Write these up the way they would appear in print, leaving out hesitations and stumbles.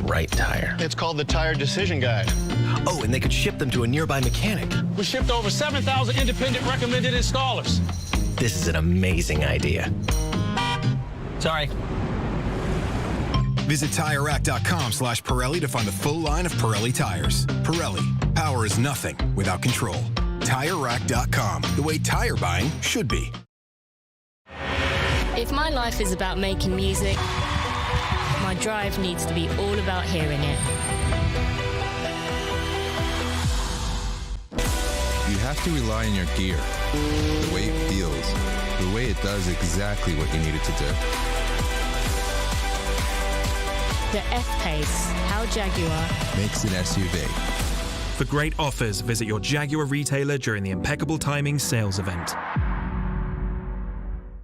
right tire? It's called the Tire Decision Guide. Oh, and they could ship them to a nearby mechanic. We shipped over 7,000 independent recommended installers. This is an amazing idea. Sorry. Visit TireRack.com/Pirelli to find the full line of Pirelli tires. Pirelli, power is nothing without control. TireRack.com, the way tire buying should be. If my life is about making music, my drive needs to be all about hearing it. You have to rely on your gear, the way it feels, the way it does exactly what you need it to do. The F-Pace, how Jaguar Makes an SUV. For great offers, visit your Jaguar retailer during the Impeccable Timing sales event.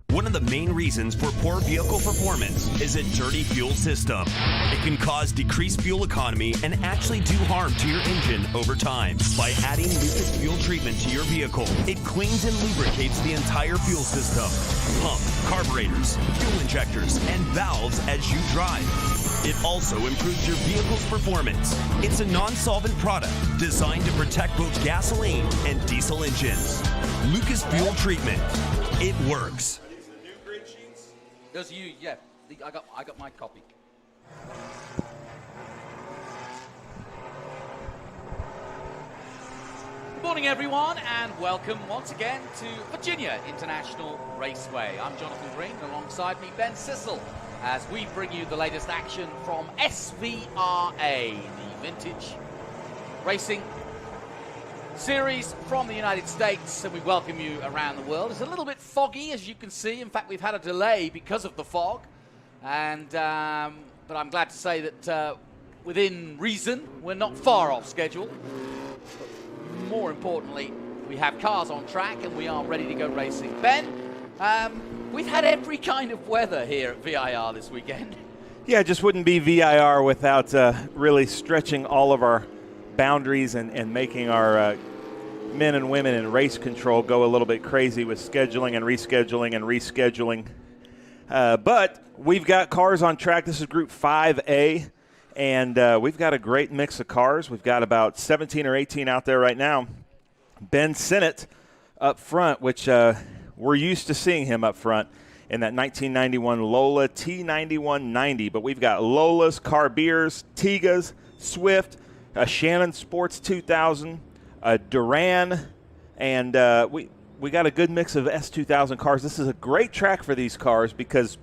One of the main reasons for poor vehicle performance is a dirty fuel system. It can cause decreased fuel economy and actually do harm to your engine over time. By adding Lucas Fuel Treatment to your vehicle, it cleans and lubricates the entire fuel system. Pump, carburetors, fuel injectors, and valves as you drive. It also improves your vehicle's performance. It's a non-solvent product designed to protect both gasoline and diesel engines. Lucas Fuel Treatment. It works. Those are you, yeah. I got my copy. Good morning, everyone, and welcome once again to VIRginia International Raceway. I'm Jonathan Green, alongside me Ben Sissel, as we bring you the latest action from SVRA, the Vintage Racing Series from the United States, and we welcome you around the world. It's a little bit foggy, as you can see. In fact, we've had a delay because of the fog, and but I'm glad to say that within reason, we're not far off schedule. But more importantly, we have cars on track, and we are ready to go racing. Ben, we've had every kind of weather here at VIR this weekend. Yeah, it just wouldn't be VIR without really stretching all of our boundaries and making our men and women in race control go a little bit crazy with scheduling and rescheduling and rescheduling. But we've got cars on track. This is Group 5A, and we've got a great mix of cars. We've got about 17 or 18 out there right now. Ben Sinnott up front, which we're used to seeing him up front in that 1991 Lola T9190. But we've got Lolas, Carbiers, Tigas, Swift, a Shannon Sports 2000, a Duran, and we got a good mix of S2000 cars. This is a great track for these cars because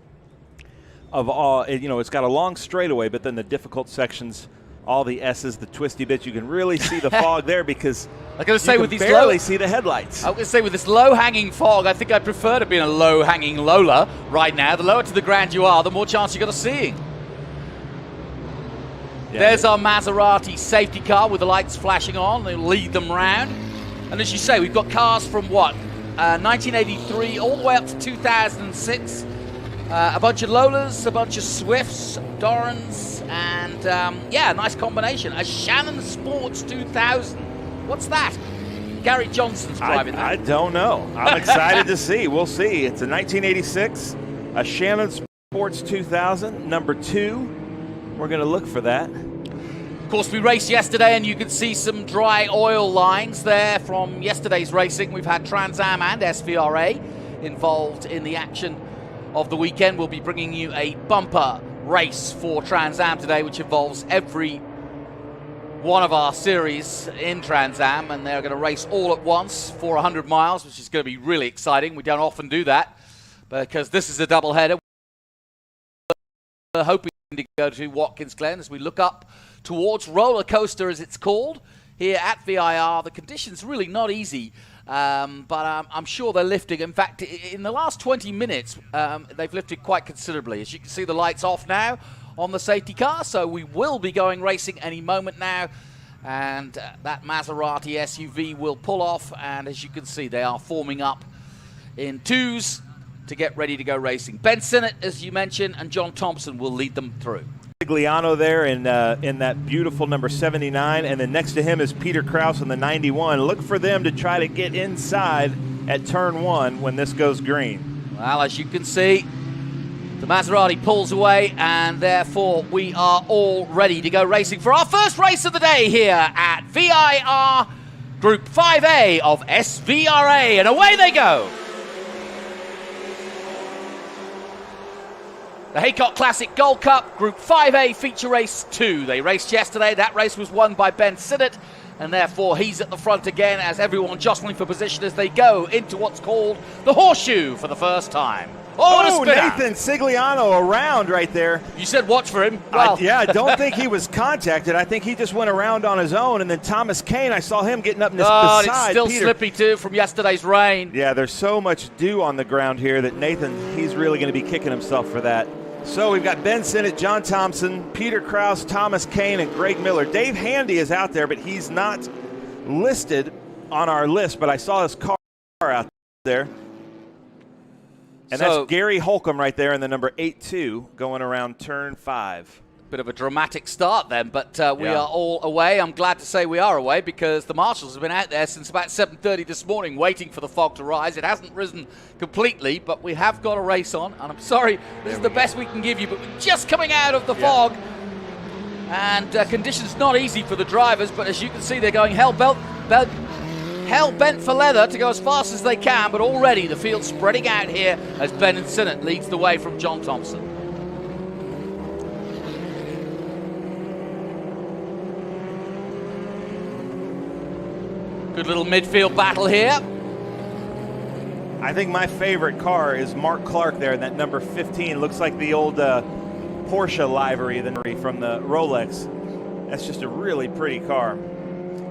of all, it's got a long straightaway, but then the difficult sections, all the S's, the twisty bits, you can really see the fog there because I gotta say, you with can these barely see the headlights. I was going to say, with this low-hanging fog, I think I'd prefer to be in a low-hanging Lola right now. The lower to the ground you are, the more chance you got of seeing. Yeah, there's our Maserati safety car with the lights flashing on. They'll lead them round. And as you say, we've got cars from what? 1983 all the way up to 2006. A bunch of Lolas, a bunch of Swifts, Dorans, and yeah, nice combination. A Shannon Sports 2000. What's that? Gary Johnson's driving that. I don't know. I'm excited to see. We'll see. It's a 1986, a Shannon Sports 2000, number 2. We're going to look for that. Of course, we raced yesterday, and you can see some dry oil lines there from yesterday's racing. We've had Trans Am and SVRA involved in the action of the weekend. We'll be bringing you a bumper race for Trans Am today, which involves every one of our series in Trans Am, and they're going to race all at once for 100 miles, which is going to be really exciting. We don't often do that because this is a doubleheader. We're hoping to go to Watkins Glen as we look up towards Roller Coaster, as it's called, here at VIR. The conditions really not easy, but I'm sure they're lifting. In fact, in the last 20 minutes, they've lifted quite considerably. As you can see, the light's off now on the safety car, so we will be going racing any moment now, and that Maserati SUV will pull off, and as you can see, they are forming up in twos to get ready to go racing. Ben Sinnott, as you mentioned, and John Thompson will lead them through. Gigliano there in that beautiful number 79, and then next to him is Peter Kraus in the 91. Look for them to try to get inside at turn 1 when this goes green. Well, as you can see, The Maserati pulls away, and therefore we are all ready to go racing for our first race of the day here at VIR Group 5A of SVRA, and away they go. The Heacock Classic Gold Cup, Group 5A Feature Race 2. They raced yesterday. That race was won by Ben Sinnott, and therefore he's at the front again as everyone jostling for position as they go into what's called the Horseshoe for the first time. Oh, Nathan Sigliano around right there. You said watch for him. Well. Yeah, I don't think he was contacted. I think he just went around on his own. And then Thomas Kane, I saw him getting up beside it's still Peter. Slippy too from yesterday's rain. Yeah, there's so much dew on the ground here that Nathan, he's really going to be kicking himself for that. So we've got Ben Sinnott, John Thompson, Peter Krause, Thomas Kane, and Greg Miller. Dave Handy is out there, but he's not listed on our list, but I saw his car out there. And that's Gary Holcomb right there in the number 8-2 going around turn 5. Bit of a dramatic start then, but we are all away. I'm glad to say we are away because the marshals have been out there since about 7:30 this morning waiting for the fog to rise. It hasn't risen completely, but we have got a race on. And I'm sorry, this is the best we can give you, but we're just coming out of the fog. And conditions not easy for the drivers, but as you can see, they're going hell-bent for leather to go as fast as they can, but already the field's spreading out here as Ben Sinnott leads the way from John Thompson. Good little midfield battle here. I think my favorite car is Mark Clark there in that number 15. Looks like the old Porsche livery from the Rolex. That's just a really pretty car.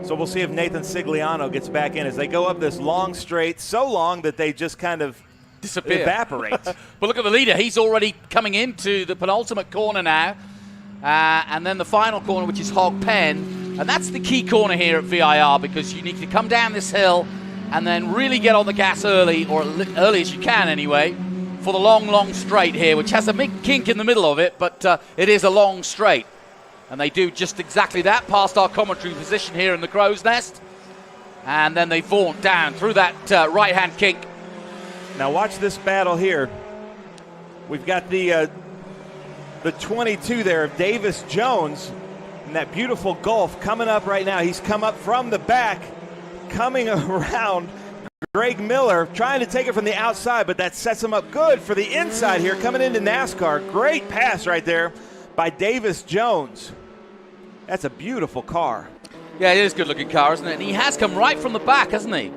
So we'll see if Nathan Sigliano gets back in as they go up this long straight, so long that they just kind of disappear, evaporate. But look at the leader. He's already coming into the penultimate corner now. And then the final corner, which is Hog Pen. And that's the key corner here at VIR because you need to come down this hill and then really get on the gas early, or early as you can anyway, for the long, long straight here, which has a big kink in the middle of it, but it is a long straight. And they do just exactly that, past our commentary position here in the Crow's Nest. And then they vaunt down through that right-hand kink. Now watch this battle here. We've got the 22 there of Davis Jones in that beautiful Gulf coming up right now. He's come up from the back, coming around Greg Miller, trying to take it from the outside, but that sets him up good for the inside here, coming into NASCAR. Great pass right there by Davis Jones. That's a beautiful car. Yeah, it is a good-looking car, isn't it? And he has come right from the back, hasn't he?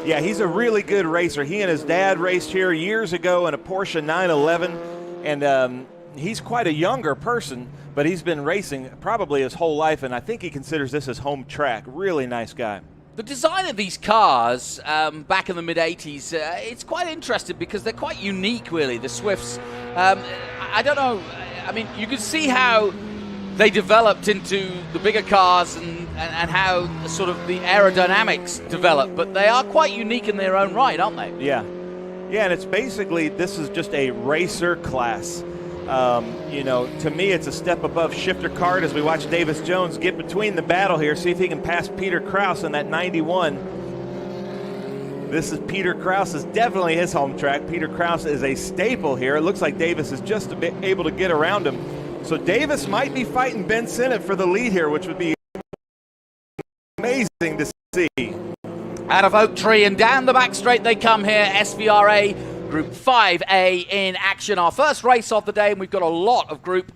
Yeah, he's a really good racer. He and his dad raced here years ago in a Porsche 911, and he's quite a younger person, but he's been racing probably his whole life, and I think he considers this his home track. Really nice guy. The design of these cars back in the mid-'80s, it's quite interesting because they're quite unique, really, the Swifts. I don't know. I mean, you can see how they developed into the bigger cars and how sort of the aerodynamics developed, but they are quite unique in their own right, aren't they? Yeah. Yeah, and it's basically, this is just a racer class. You know, to me, it's a step above shifter cart as we watch Davis Jones get between the battle here, see if he can pass Peter Krause in that 91. This is Peter Krause, is definitely his home track. Peter Krause is a staple here. It looks like Davis is just able to get around him. So Davis might be fighting Ben Sinnott for the lead here, which would be amazing to see. Out of Oak Tree and down the back straight they come here. SVRA Group 5A in action. Our first race of the day, and we've got a lot of Group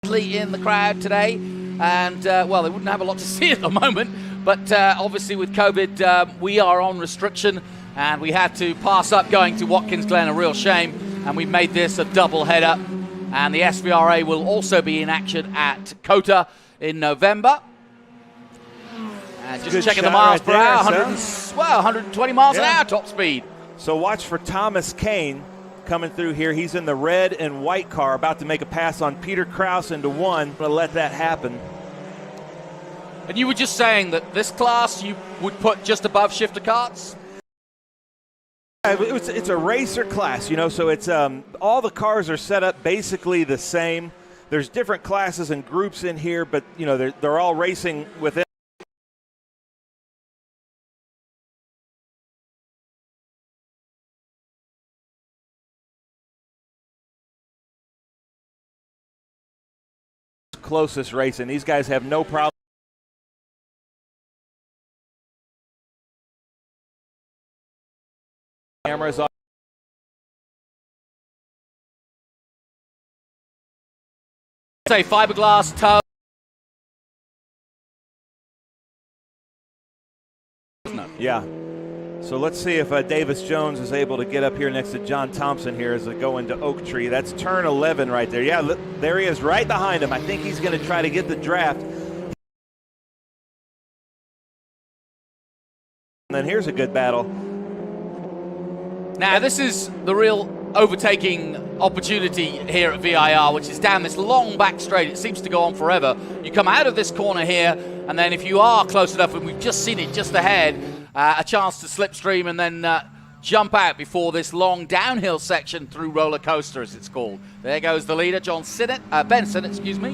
in the crowd today. And, well, they wouldn't have a lot to see at the moment. But obviously with COVID, we are on restriction. And we had to pass up going to Watkins Glen, a real shame. And we've made this a double header. And the SVRA will also be in action at COTA in November. And just checking the miles per hour, 120 miles an hour top speed. So watch for Thomas Kane coming through here. He's in the red and white car, about to make a pass on Peter Krause into one. But let that happen. And you were just saying that this class you would put just above shifter carts? It's a racer class, you know, so it's all the cars are set up basically the same. There's different classes and groups in here, but, you know, they're all racing within closest racing. These guys have no problem. Cameras off. Say fiberglass toe. Yeah. So let's see if Davis Jones is able to get up here next to John Thompson here as they go into Oak Tree. That's turn 11 right there. Yeah, look, there he is right behind him. I think he's going to try to get the draft. And then here's a good battle. Now, this is the real overtaking opportunity here at VIR, which is down this long back straight. It seems to go on forever. You come out of this corner here, and then if you are close enough, and we've just seen it just ahead, a chance to slipstream and then jump out before this long downhill section through roller coaster, as it's called. There goes the leader, Ben Sinnott, excuse me.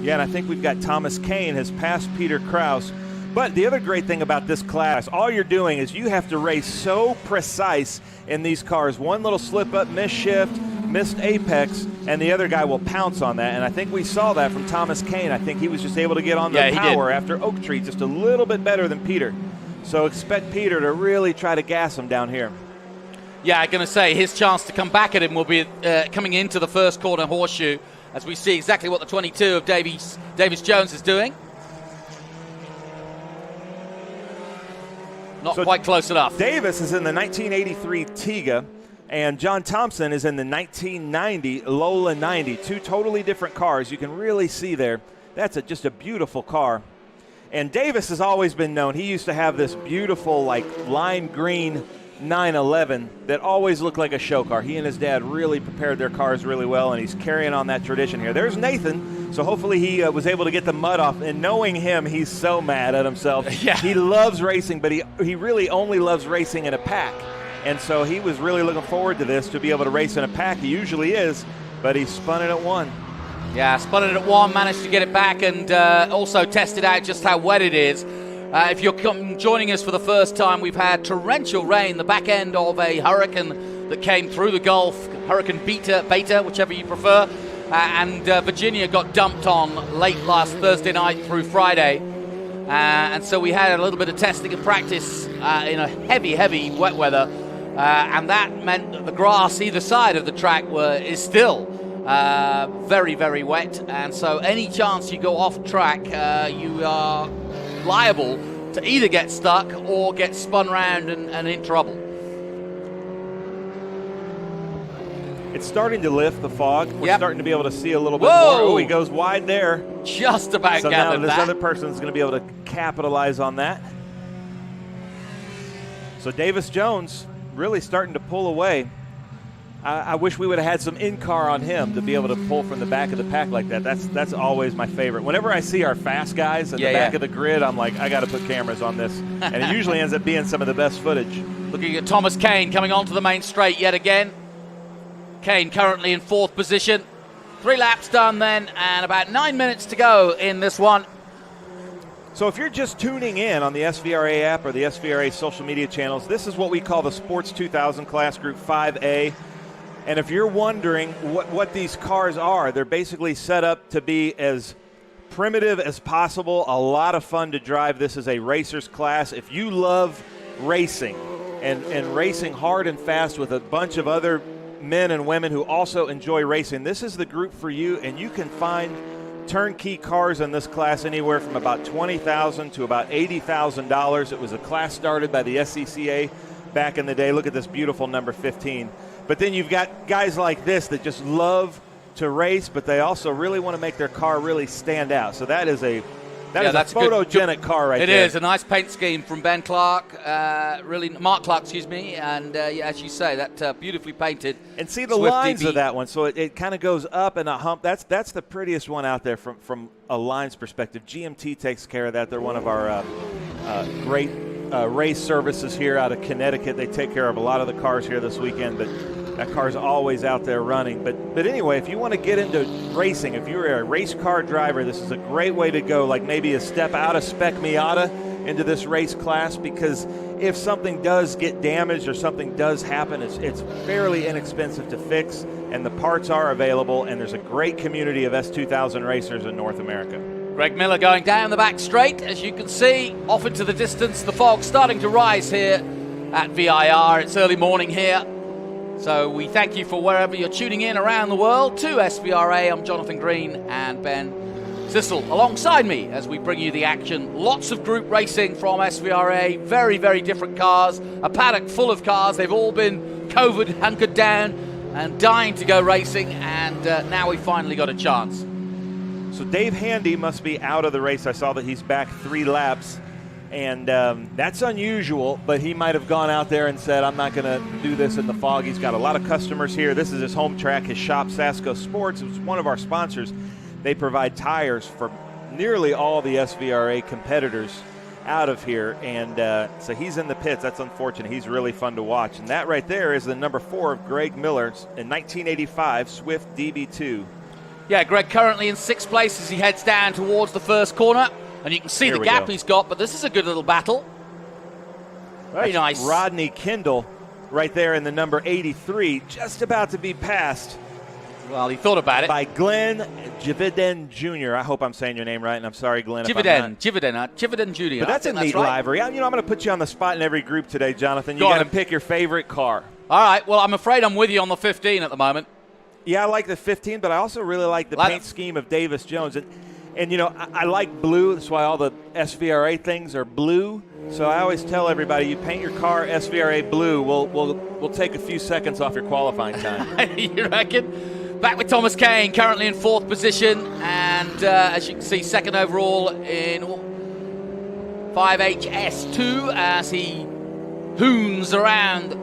Yeah, and I think we've got Thomas Kane has passed Peter Kraus. But the other great thing about this class, all you're doing is you have to race so precise in these cars. One little slip up, missed shift, missed apex, and the other guy will pounce on that. And I think we saw that from Thomas Kane. I think he was just able to get on the power after Oak Tree, just a little bit better than Peter. So expect Peter to really try to gas him down here. Yeah, I'm going to say his chance to come back at him will be coming into the first corner horseshoe, as we see exactly what the 22 of Davis Jones is doing. Not quite close enough. Davis is in the 1983 Tiga, and John Thompson is in the 1990 Lola 90. Two totally different cars. You can really see there. That's just a beautiful car. And Davis has always been known. He used to have this beautiful, like, lime green 911 that always looked like a show car. He and his dad really prepared their cars really well, and he's carrying on that tradition here. There's Nathan. So hopefully he was able to get the mud off. And knowing him, he's so mad at himself. Yeah. He loves racing, but he really only loves racing in a pack. And so he was really looking forward to this, to be able to race in a pack. He usually is, but he spun it at one. Yeah, spun it at one, managed to get it back, and also tested out just how wet it is. If you're joining us for the first time, we've had torrential rain, the back end of a hurricane that came through the Gulf, Hurricane Beta, whichever you prefer. And Virginia got dumped on late last Thursday night through Friday. And so we had a little bit of testing and practice in a heavy wet weather. And that meant that the grass either side of the track is still very wet. And so any chance you go off track, you are liable to either get stuck or get spun round and in trouble. It's starting to lift, the fog. We're starting to be able to see a little bit Whoa! more. Oh, he goes wide there. Just about so gathered now this that. other person is going to be able to capitalize on that. So Davis Jones really starting to pull away. I wish we would have had some in-car on him to be able to pull from the back of the pack like that. That's always my favorite. Whenever I see our fast guys at the back of the grid, I'm like, I got to put cameras on this. And it usually ends up being some of the best footage. Looking at Thomas Kane coming onto the main straight yet again. Kane currently in fourth position. 3 laps done then, and about 9 minutes to go in this one. So if you're just tuning in on the SVRA app or the SVRA social media channels, this is what we call the Sports 2000 Class Group 5A. And if you're wondering what these cars are, they're basically set up to be as primitive as possible, a lot of fun to drive. This is a racer's class. If you love racing and racing hard and fast with a bunch of other men and women who also enjoy racing, this is the group for you. And you can find turnkey cars in this class anywhere from about $20,000 to about $80,000. It was a class started by the SCCA back in the day. Look at this beautiful number 15. But then you've got guys like this that just love to race, but they also really want to make their car really stand out. So that is a photogenic car right there. It is a nice paint scheme from Mark Clark, excuse me. And as you say, that beautifully painted. And see the Swift lines DB. of that one. So it kind of goes up in a hump. That's the prettiest one out there from a lines perspective. GMT takes care of that. They're one of our great race services here out of Connecticut. They take care of a lot of the cars here this weekend, but that car's always out there running. But anyway, if you want to get into racing, if you're a race car driver, this is a great way to go, like maybe a step out of Spec Miata into this race class, because if something does get damaged or something does happen, it's fairly inexpensive to fix, and the parts are available, and there's a great community of S2000 racers in North America. Greg Miller going down the back straight, as you can see, off into the distance. The fog starting to rise here at VIR. It's early morning here. So we thank you for wherever you're tuning in around the world to SVRA. I'm Jonathan Green and Ben Sissel alongside me as we bring you the action. Lots of group racing from SVRA, very, very different cars, a paddock full of cars. They've all been COVID hunkered down and dying to go racing, and now we finally got a chance. So Dave Handy must be out of the race. I saw that he's back 3 laps, and that's unusual, but he might have gone out there and said, I'm not going to do this in the fog. He's got a lot of customers here. This is his home track, his shop, Sasco Sports. It's one of our sponsors. They provide tires for nearly all the SVRA competitors out of here, and so he's in the pits. That's unfortunate. He's really fun to watch. And that right there is the number 4 of Greg Miller's in 1985 Swift DB2. Yeah, Greg currently in 6th place as he heads down towards the first corner, and you can see the gap he's got, but this is a good little battle. Very nice. Rodney Kendall right there in the number 83, just about to be passed. Well, he thought about it. By Glenn Jividen Jr. I hope I'm saying your name right, and I'm sorry, Glenn. Jividen Jr. But that's a neat livery. I'm going to put you on the spot in every group today, Jonathan. You got to pick your favorite car. All right. Well, I'm afraid I'm with you on the 15 at the moment. Yeah, I like the 15, but I also really like the paint scheme of Davis Jones. And you know, I like blue. That's why all the SVRA things are blue. So I always tell everybody, you paint your car SVRA blue, we'll take a few seconds off your qualifying time. You reckon? Back with Thomas Kane, currently in 4th position. And as you can see, 2nd overall in 5HS2 as he hoons around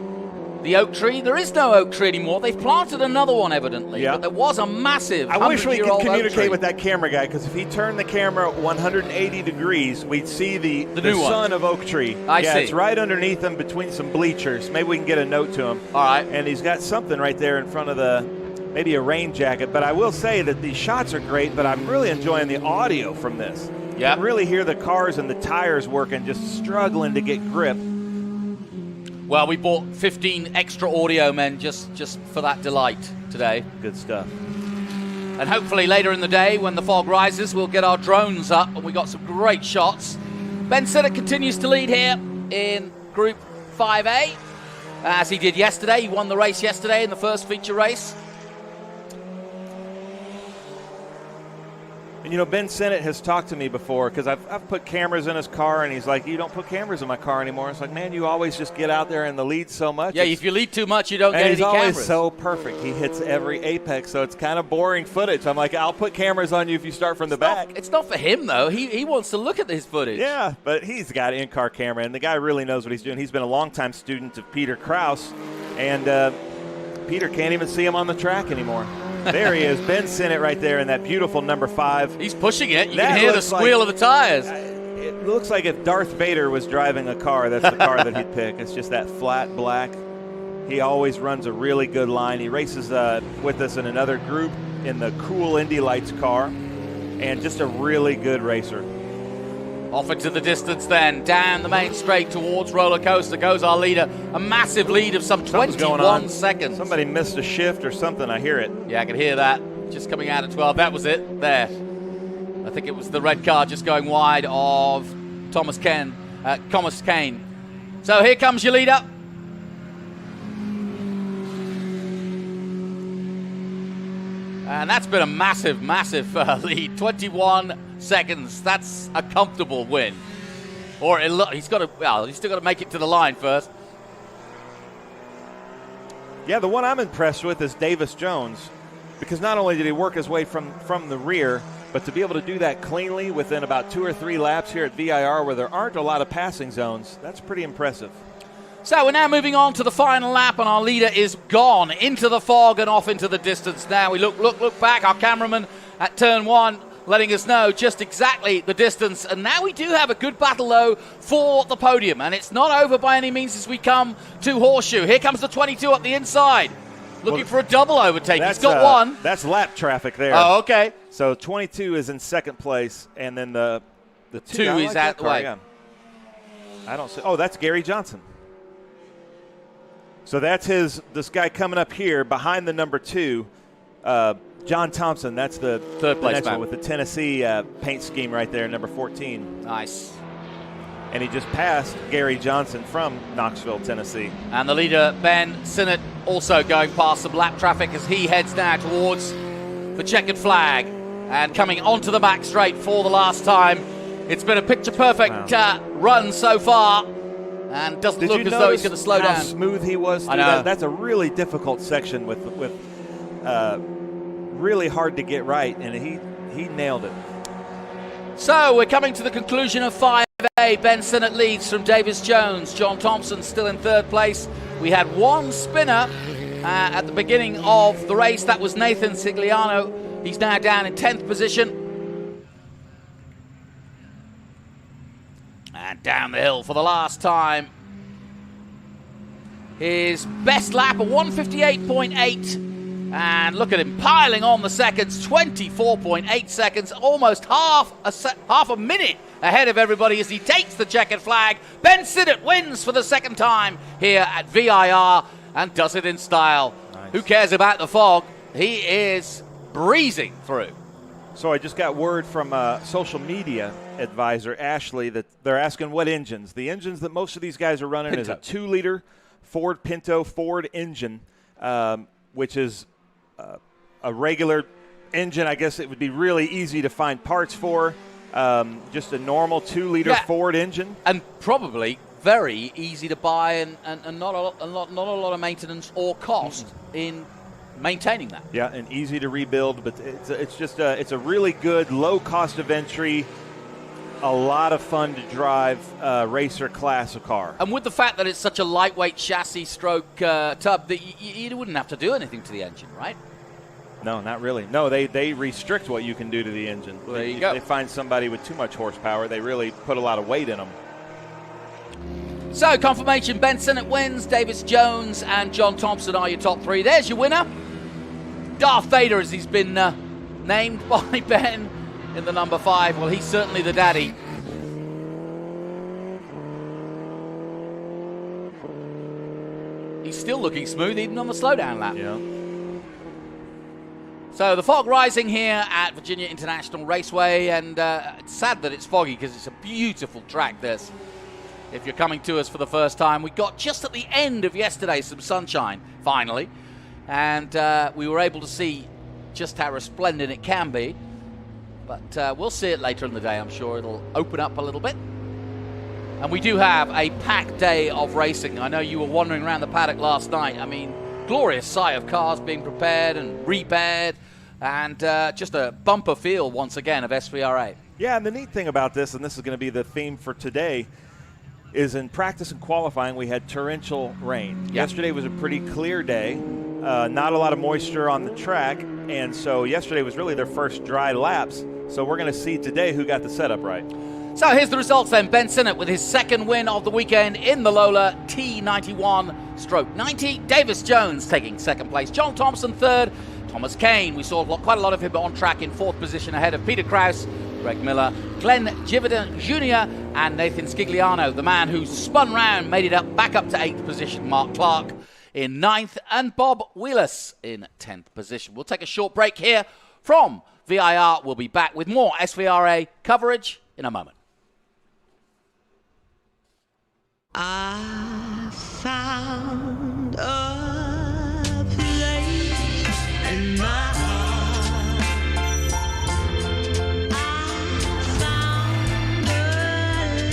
the oak tree. There is no oak tree anymore. They've planted another one, evidently. Yeah. But there was a massive 100-year-old I wish we could communicate oak with that camera guy, because if he turned the camera 180 degrees, we'd see the son of oak tree. I see. It's right underneath him between some bleachers. Maybe we can get a note to him. All right. And he's got something right there in front of maybe a rain jacket. But I will say that these shots are great, but I'm really enjoying the audio from this. Yeah. You can really hear the cars and the tires working, just struggling to get grip. Well, we bought 15 extra audio men just for that delight today. Good stuff. And hopefully later in the day, when the fog rises, we'll get our drones up, and we got some great shots. Ben Sinnott continues to lead here in Group 5A, as he did yesterday. He won the race yesterday in the first feature race. And, you know, Ben Sinnott has talked to me before, because I've put cameras in his car, and he's like, you don't put cameras in my car anymore. It's like, man, you always just get out there in the lead so much. Yeah, if you lead too much, you don't get any cameras. And he's always so perfect. He hits every apex, so it's kind of boring footage. I'm like, I'll put cameras on you if you start from the back. It's not for him, though. He wants to look at his footage. Yeah, but he's got an in-car camera, and the guy really knows what he's doing. He's been a longtime student of Peter Krause, and Peter can't even see him on the track anymore. There he is, Ben Sinnott right there in that beautiful number 5. He's pushing it. You can hear the squeal of the tires. It looks like if Darth Vader was driving a car, that's the car that he'd pick. It's just that flat black. He always runs a really good line. He races with us in another group in the Cool Indy Lights car, and just a really good racer. Off into the distance then, down the main straight towards Roller Coaster goes our leader. A massive lead of some 21 seconds. Somebody missed a shift or something, I hear it. Yeah, I can hear that. Just coming out of 12, that was it, there. I think it was the red car just going wide of Thomas Kane. So here comes your leader. And that's been a massive, massive lead. 21 seconds. That's a comfortable win. Or he's still got to make it to the line first. Yeah, the one I'm impressed with is Davis Jones, because not only did he work his way from the rear, but to be able to do that cleanly within about 2 or 3 laps here at VIR, where there aren't a lot of passing zones, that's pretty impressive. So we're now moving on to the final lap, and our leader is gone into the fog and off into the distance. Now we look back. Our cameraman at turn 1 letting us know just exactly the distance. And now we do have a good battle, though, for the podium. And it's not over by any means as we come to Horseshoe. Here comes the 22 up the inside, looking for a double overtake. He's got one. That's lap traffic there. Oh, okay. So 22 is in second place, and then the 2 is out the way. Yeah. I don't see. Oh, that's Gary Johnson. So that's this guy coming up here behind the number 2, John Thompson. That's the third place next man one with the Tennessee paint scheme right there, number 14. Nice. And he just passed Gary Johnson from Knoxville, Tennessee. And the leader, Ben Sinnott, also going past some lap traffic as he heads now towards the checkered flag and coming onto the back straight for the last time. It's been a picture-perfect run so far, and doesn't look as though he's going to slow down. How smooth he was through that? That's a really difficult section with really hard to get right, and he nailed it. So we're coming to the conclusion of 5A. Ben Sinnott leads from Davis Jones. John Thompson still in third place. We had one spinner at the beginning of the race. That was Nathan Sigliano. He's now down in 10th position. And down the hill for the last time. His best lap, a 158.8. And look at him piling on the seconds, 24.8 seconds, almost half a minute ahead of everybody as he takes the checkered flag. Ben Sinnott wins for the second time here at VIR and does it in style. Nice. Who cares about the fog? He is breezing through. So I just got word from social media advisor Ashley that they're asking what engines. The engines that most of these guys are running is a 2-liter Ford Pinto Ford engine, which is a regular engine. I guess it would be really easy to find parts for. Just a normal 2-liter Ford engine. And probably very easy to buy and not a lot of maintenance or cost in maintaining that. Yeah, and easy to rebuild, but it's a really good low cost of entry, a lot of fun to drive racer class of car. And with the fact that it's such a lightweight chassis stroke tub that you wouldn't have to do anything to the engine, right? No, not really. No, they restrict what you can do to the engine. Well, there you go. They find somebody with too much horsepower, they really put a lot of weight in them. So, confirmation, Ben Sinnott wins, Davis Jones and John Thompson are your top 3. There's your winner. Darth Vader, as he's been named by Ben in the number 5. Well, he's certainly the daddy. He's still looking smooth even on the slowdown lap. Yeah. So the fog rising here at VIRginia International Raceway, and it's sad that it's foggy because it's a beautiful track, this. If you're coming to us for the first time, we got just at the end of yesterday some sunshine, finally, and we were able to see just how resplendent it can be. But we'll see it later in the day. I'm sure it'll open up a little bit. And we do have a packed day of racing. I know you were wandering around the paddock last night. I mean, glorious sight of cars being prepared and repaired, and just a bumper field once again of SVRA. Yeah, and the neat thing about this, and this is going to be the theme for today, is in practice and qualifying we had torrential rain. Yep. Yesterday was a pretty clear day, not a lot of moisture on the track, and so yesterday was really their first dry laps. So we're going to see today who got the setup right. So here's the results then. Ben Sinnott with his second win of the weekend in the Lola T91/90. Davis Jones taking second place. John Thompson third. Thomas Kane, we saw quite a lot of him on track in fourth position ahead of Peter Krause, Greg Miller, Glenn Jividan Jr. and Nathan Scigliano, the man who spun round, made it back up to 8th position. Mark Clark in 9th and Bob Wheelis in 10th position. We'll take a short break here from VIR. We'll be back with more SVRA coverage in a moment. I found a place in my heart. I found a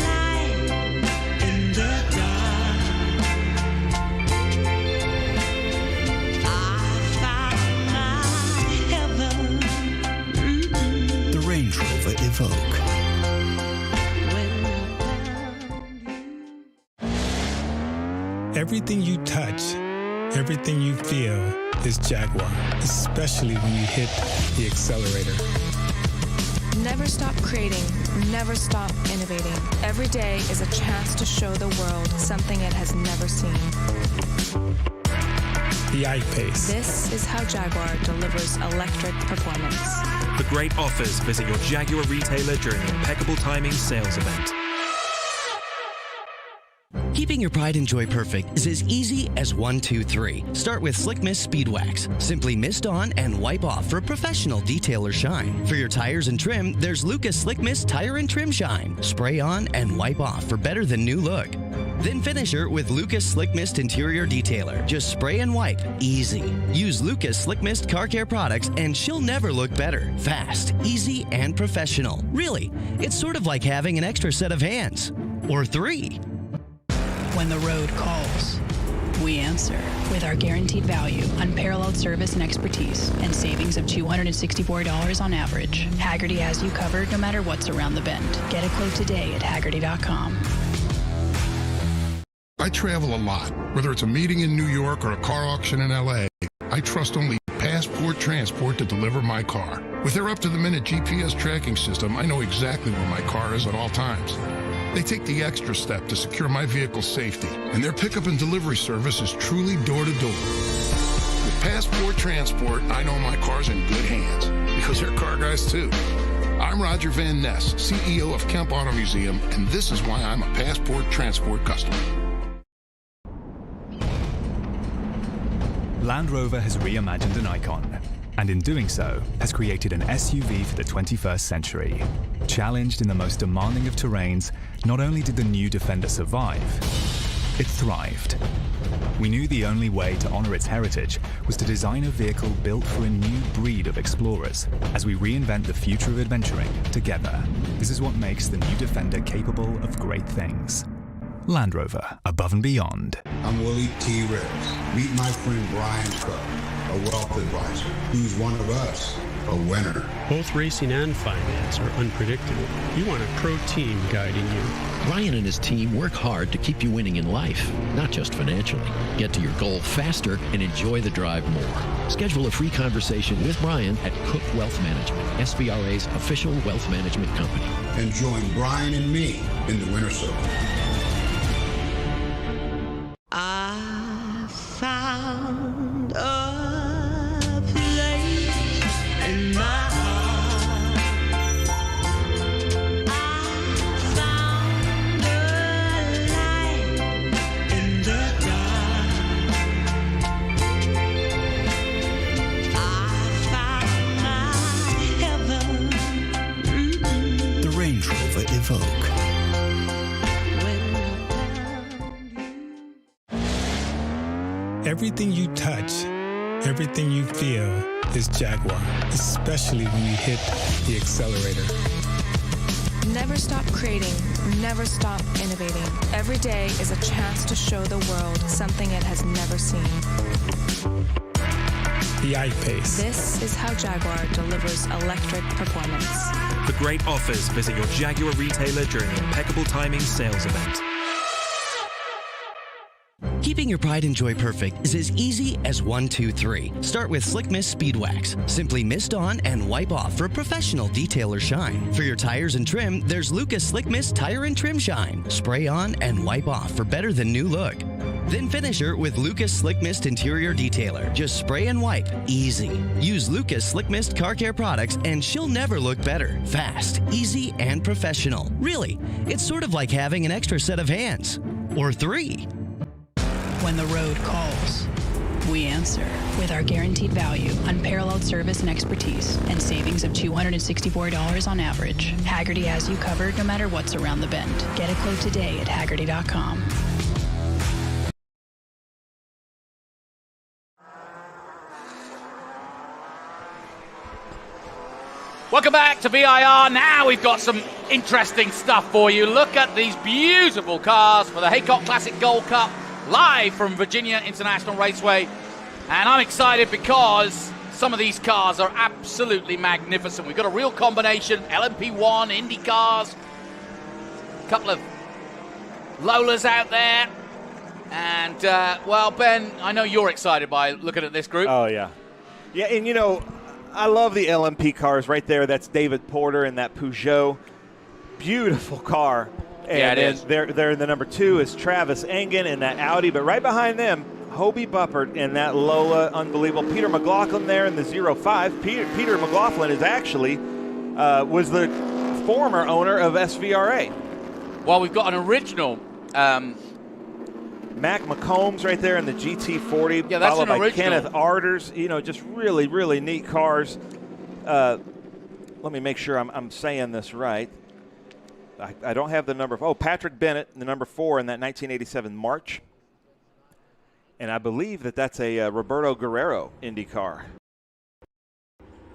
light in the dark. I found my heaven. The Range Rover Evoque. Everything you touch, everything you feel is Jaguar, especially when you hit the accelerator. Never stop creating, never stop innovating. Every day is a chance to show the world something it has never seen. The I-Pace. This is how Jaguar delivers electric performance. For great offers, visit your Jaguar retailer during the Impeccable Timing sales event. Keeping your pride and joy perfect is as easy as 1, 2, 3. Start with Slick Mist Speed Wax. Simply mist on and wipe off for a professional detailer shine. For your tires and trim, there's Lucas Slick Mist Tire and Trim Shine. Spray on and wipe off for better than new look. Then finish her with Lucas Slick Mist Interior Detailer. Just spray and wipe. Easy. Use Lucas Slick Mist Car Care products and she'll never look better. Fast, easy, and professional. Really, it's sort of like having an extra set of hands. Or 3. When the road calls, we answer with our guaranteed value, unparalleled service and expertise, and savings of $264 on average. Hagerty has you covered no matter what's around the bend. Get a quote today at Hagerty.com. I travel a lot. Whether it's a meeting in New York or a car auction in LA, I trust only Passport Transport to deliver my car. With their up-to-the-minute GPS tracking system, I know exactly where my car is at all times. They take the extra step to secure my vehicle's safety, and their pickup and delivery service is truly door-to-door. With Passport Transport, I know my car's in good hands, because they're car guys too. I'm Roger Van Ness, CEO of Kemp Auto Museum, and this is why I'm a Passport Transport customer. Land Rover has reimagined an icon, and in doing so, has created an SUV for the 21st century. Challenged in the most demanding of terrains, not only did the new Defender survive, it thrived. We knew the only way to honor its heritage was to design a vehicle built for a new breed of explorers as we reinvent the future of adventuring together. This is what makes the new Defender capable of great things. Land Rover, above and beyond. I'm Willie T. Ricks. Meet my friend Brian Cook, a wealth advisor, who's one of us, a winner. Both racing and finance are unpredictable. You want a pro team guiding you. Brian and his team work hard to keep you winning in life, not just financially. Get to your goal faster and enjoy the drive more. Schedule a free conversation with Brian at Cook Wealth Management, SVRA's official wealth management company. And join Brian and me in the winner's circle. I found a place in my heart. I found a light in the dark. I found my heaven. The Range Rover Evoque. Everything you touch, everything you feel is Jaguar, especially when you hit the accelerator. Never stop creating, never stop innovating. Every day is a chance to show the world something it has never seen. The I-Pace. This is how Jaguar delivers electric performance. For great offers, visit your Jaguar retailer during the Impeccable Timing sales event. Keeping your pride and joy perfect is as easy as 1, 2, 3. Start with Slick Mist Speed Wax. Simply mist on and wipe off for a professional detailer shine. For your tires and trim, there's Lucas Slick Mist Tire and Trim Shine. Spray on and wipe off for better than new look. Then finish her with Lucas Slick Mist Interior Detailer. Just spray and wipe. Easy. Use Lucas Slick Mist Car Care products and she'll never look better. Fast, easy, and professional. Really, it's sort of like having an extra set of hands. Or 3. When the road calls, we answer with our guaranteed value, unparalleled service and expertise, and savings of $264 on average. Hagerty has you covered no matter what's around the bend. Get a quote today at Hagerty.com. Welcome back to VIR. Now we've got some interesting stuff for you. Look at these beautiful cars for the Heacock Classic Gold Cup, live from VIRginia International Raceway. And I'm excited because some of these cars are absolutely magnificent. We've got a real combination, LMP1, Indy cars, a couple of Lolas out there. And, well, Ben, I know you're excited by looking at this group. Oh, yeah. Yeah, and, you know, I love the LMP cars right there. That's David Porter in that Peugeot. Beautiful car. And yeah, it is. There in the number 2 is Travis Engen in that Audi, but right behind them, Hobie Buppert in that Lola. Unbelievable. Peter McLaughlin there in the 05. Peter McLaughlin is actually was the former owner of SVRA. Well, we've got an original Mac McCombs right there in the GT40, Yeah, that's followed an by original. Kenneth Arders. You know, just really, really neat cars. Let me make sure I'm saying this right. I don't have the number. Patrick Bennett, the number 4 in that 1987 March. And I believe that's a Roberto Guerrero Indy car.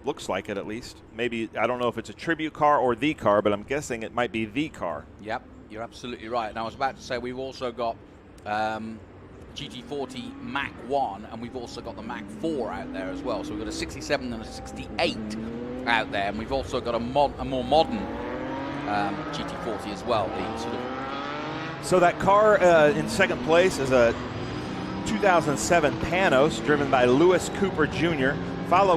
Looks like it, at least. Maybe, I don't know if it's a tribute car or the car, but I'm guessing it might be the car. Yep, you're absolutely right. And I was about to say we've also got GT40 Mach 1, and we've also got the Mach 4 out there as well. So we've got a 67 and a 68 out there, and we've also got a more modern GT40 as well. So that car in second place is a 2007 Panos, driven by Lewis Cooper Jr.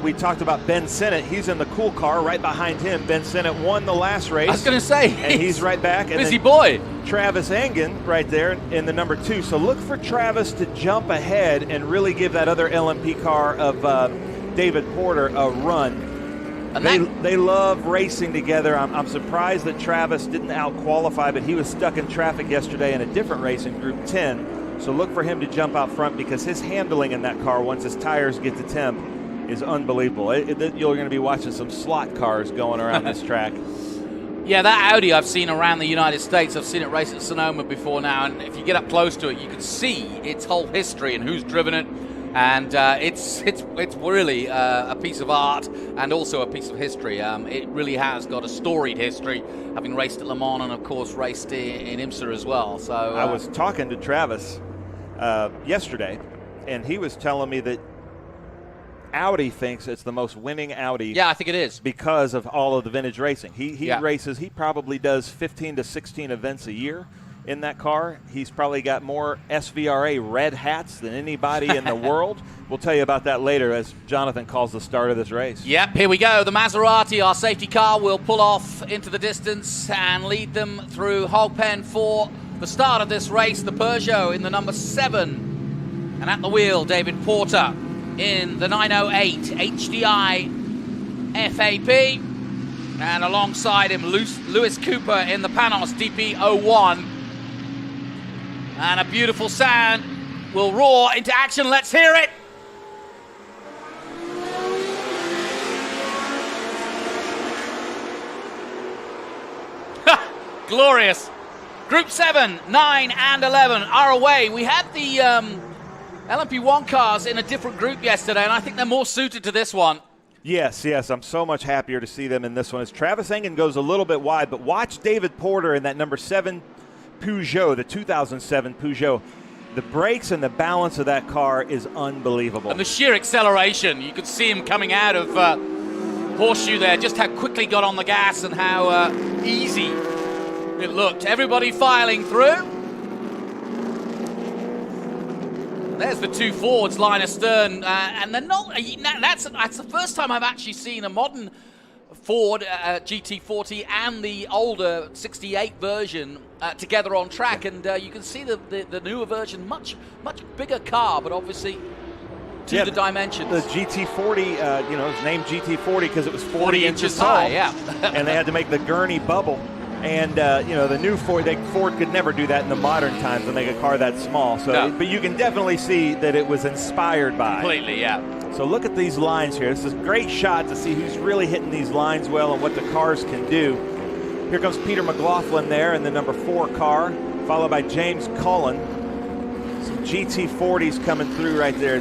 We talked about Ben Sinnott. He's in the cool car right behind him. Ben Sinnott won the last race. I was going to say. And he's right back. And busy boy. Travis Engen right there in the number 2. So look for Travis to jump ahead and really give that other LMP car of David Porter a run. And they love racing together. I'm surprised that Travis didn't out-qualify, but he was stuck in traffic yesterday in a different race in Group 10. So look for him to jump out front because his handling in that car once his tires get to temp is unbelievable. You're going to be watching some slot cars going around this track. Yeah, that Audi I've seen around the United States. I've seen it race at Sonoma before now, and if you get up close to it, you can see its whole history and who's driven it. And it's really a piece of art and also a piece of history. It really has got a storied history, having raced at Le Mans and, of course, raced in IMSA as well. So I was talking to Travis yesterday, and he was telling me that Audi thinks it's the most winning Audi. Yeah, I think it is. Because of all of the vintage racing. He races, he probably does 15 to 16 events a year in that car. He's probably got more SVRA red hats than anybody in the world. We'll tell you about that later as Jonathan calls the start of this race. Yep, here we go. The Maserati, our safety car, will pull off into the distance and lead them through Hog Pen for the start of this race. The Peugeot in the number 7. And at the wheel, David Porter in the 908 HDI FAP. And alongside him, Lewis Cooper in the Panos DP01. And a beautiful sound will roar into action. Let's hear it. Glorious. Group 7, 9, and 11 are away. We had the LMP1 cars in a different group yesterday, and I think they're more suited to this one. Yes. I'm so much happier to see them in this one. As Travis Engen goes a little bit wide, but watch David Porter in that number 7 Peugeot, the 2007 Peugeot. The brakes and the balance of that car is unbelievable. And the sheer acceleration. You could see him coming out of Horseshoe there, just how quickly he got on the gas and how easy it looked. Everybody filing through. There's the two Fords, line astern, and they're not. That's the first time I've actually seen a modern Ford GT40 and the older 68 version together on track, and you can see the newer version, much bigger car, but obviously to the dimensions. The GT40, it's named GT40 because it was 40 inches tall. high, yeah. And they had to make the gurney bubble. And, the new Ford could never do that in the modern times to make a car that small. So, No. But you can definitely see that it was inspired by. Completely, yeah. So look at these lines here. This is a great shot to see who's really hitting these lines well and what the cars can do. Here comes Peter McLaughlin there in the number 4 car, followed by James Cullen. Some GT40s coming through right there.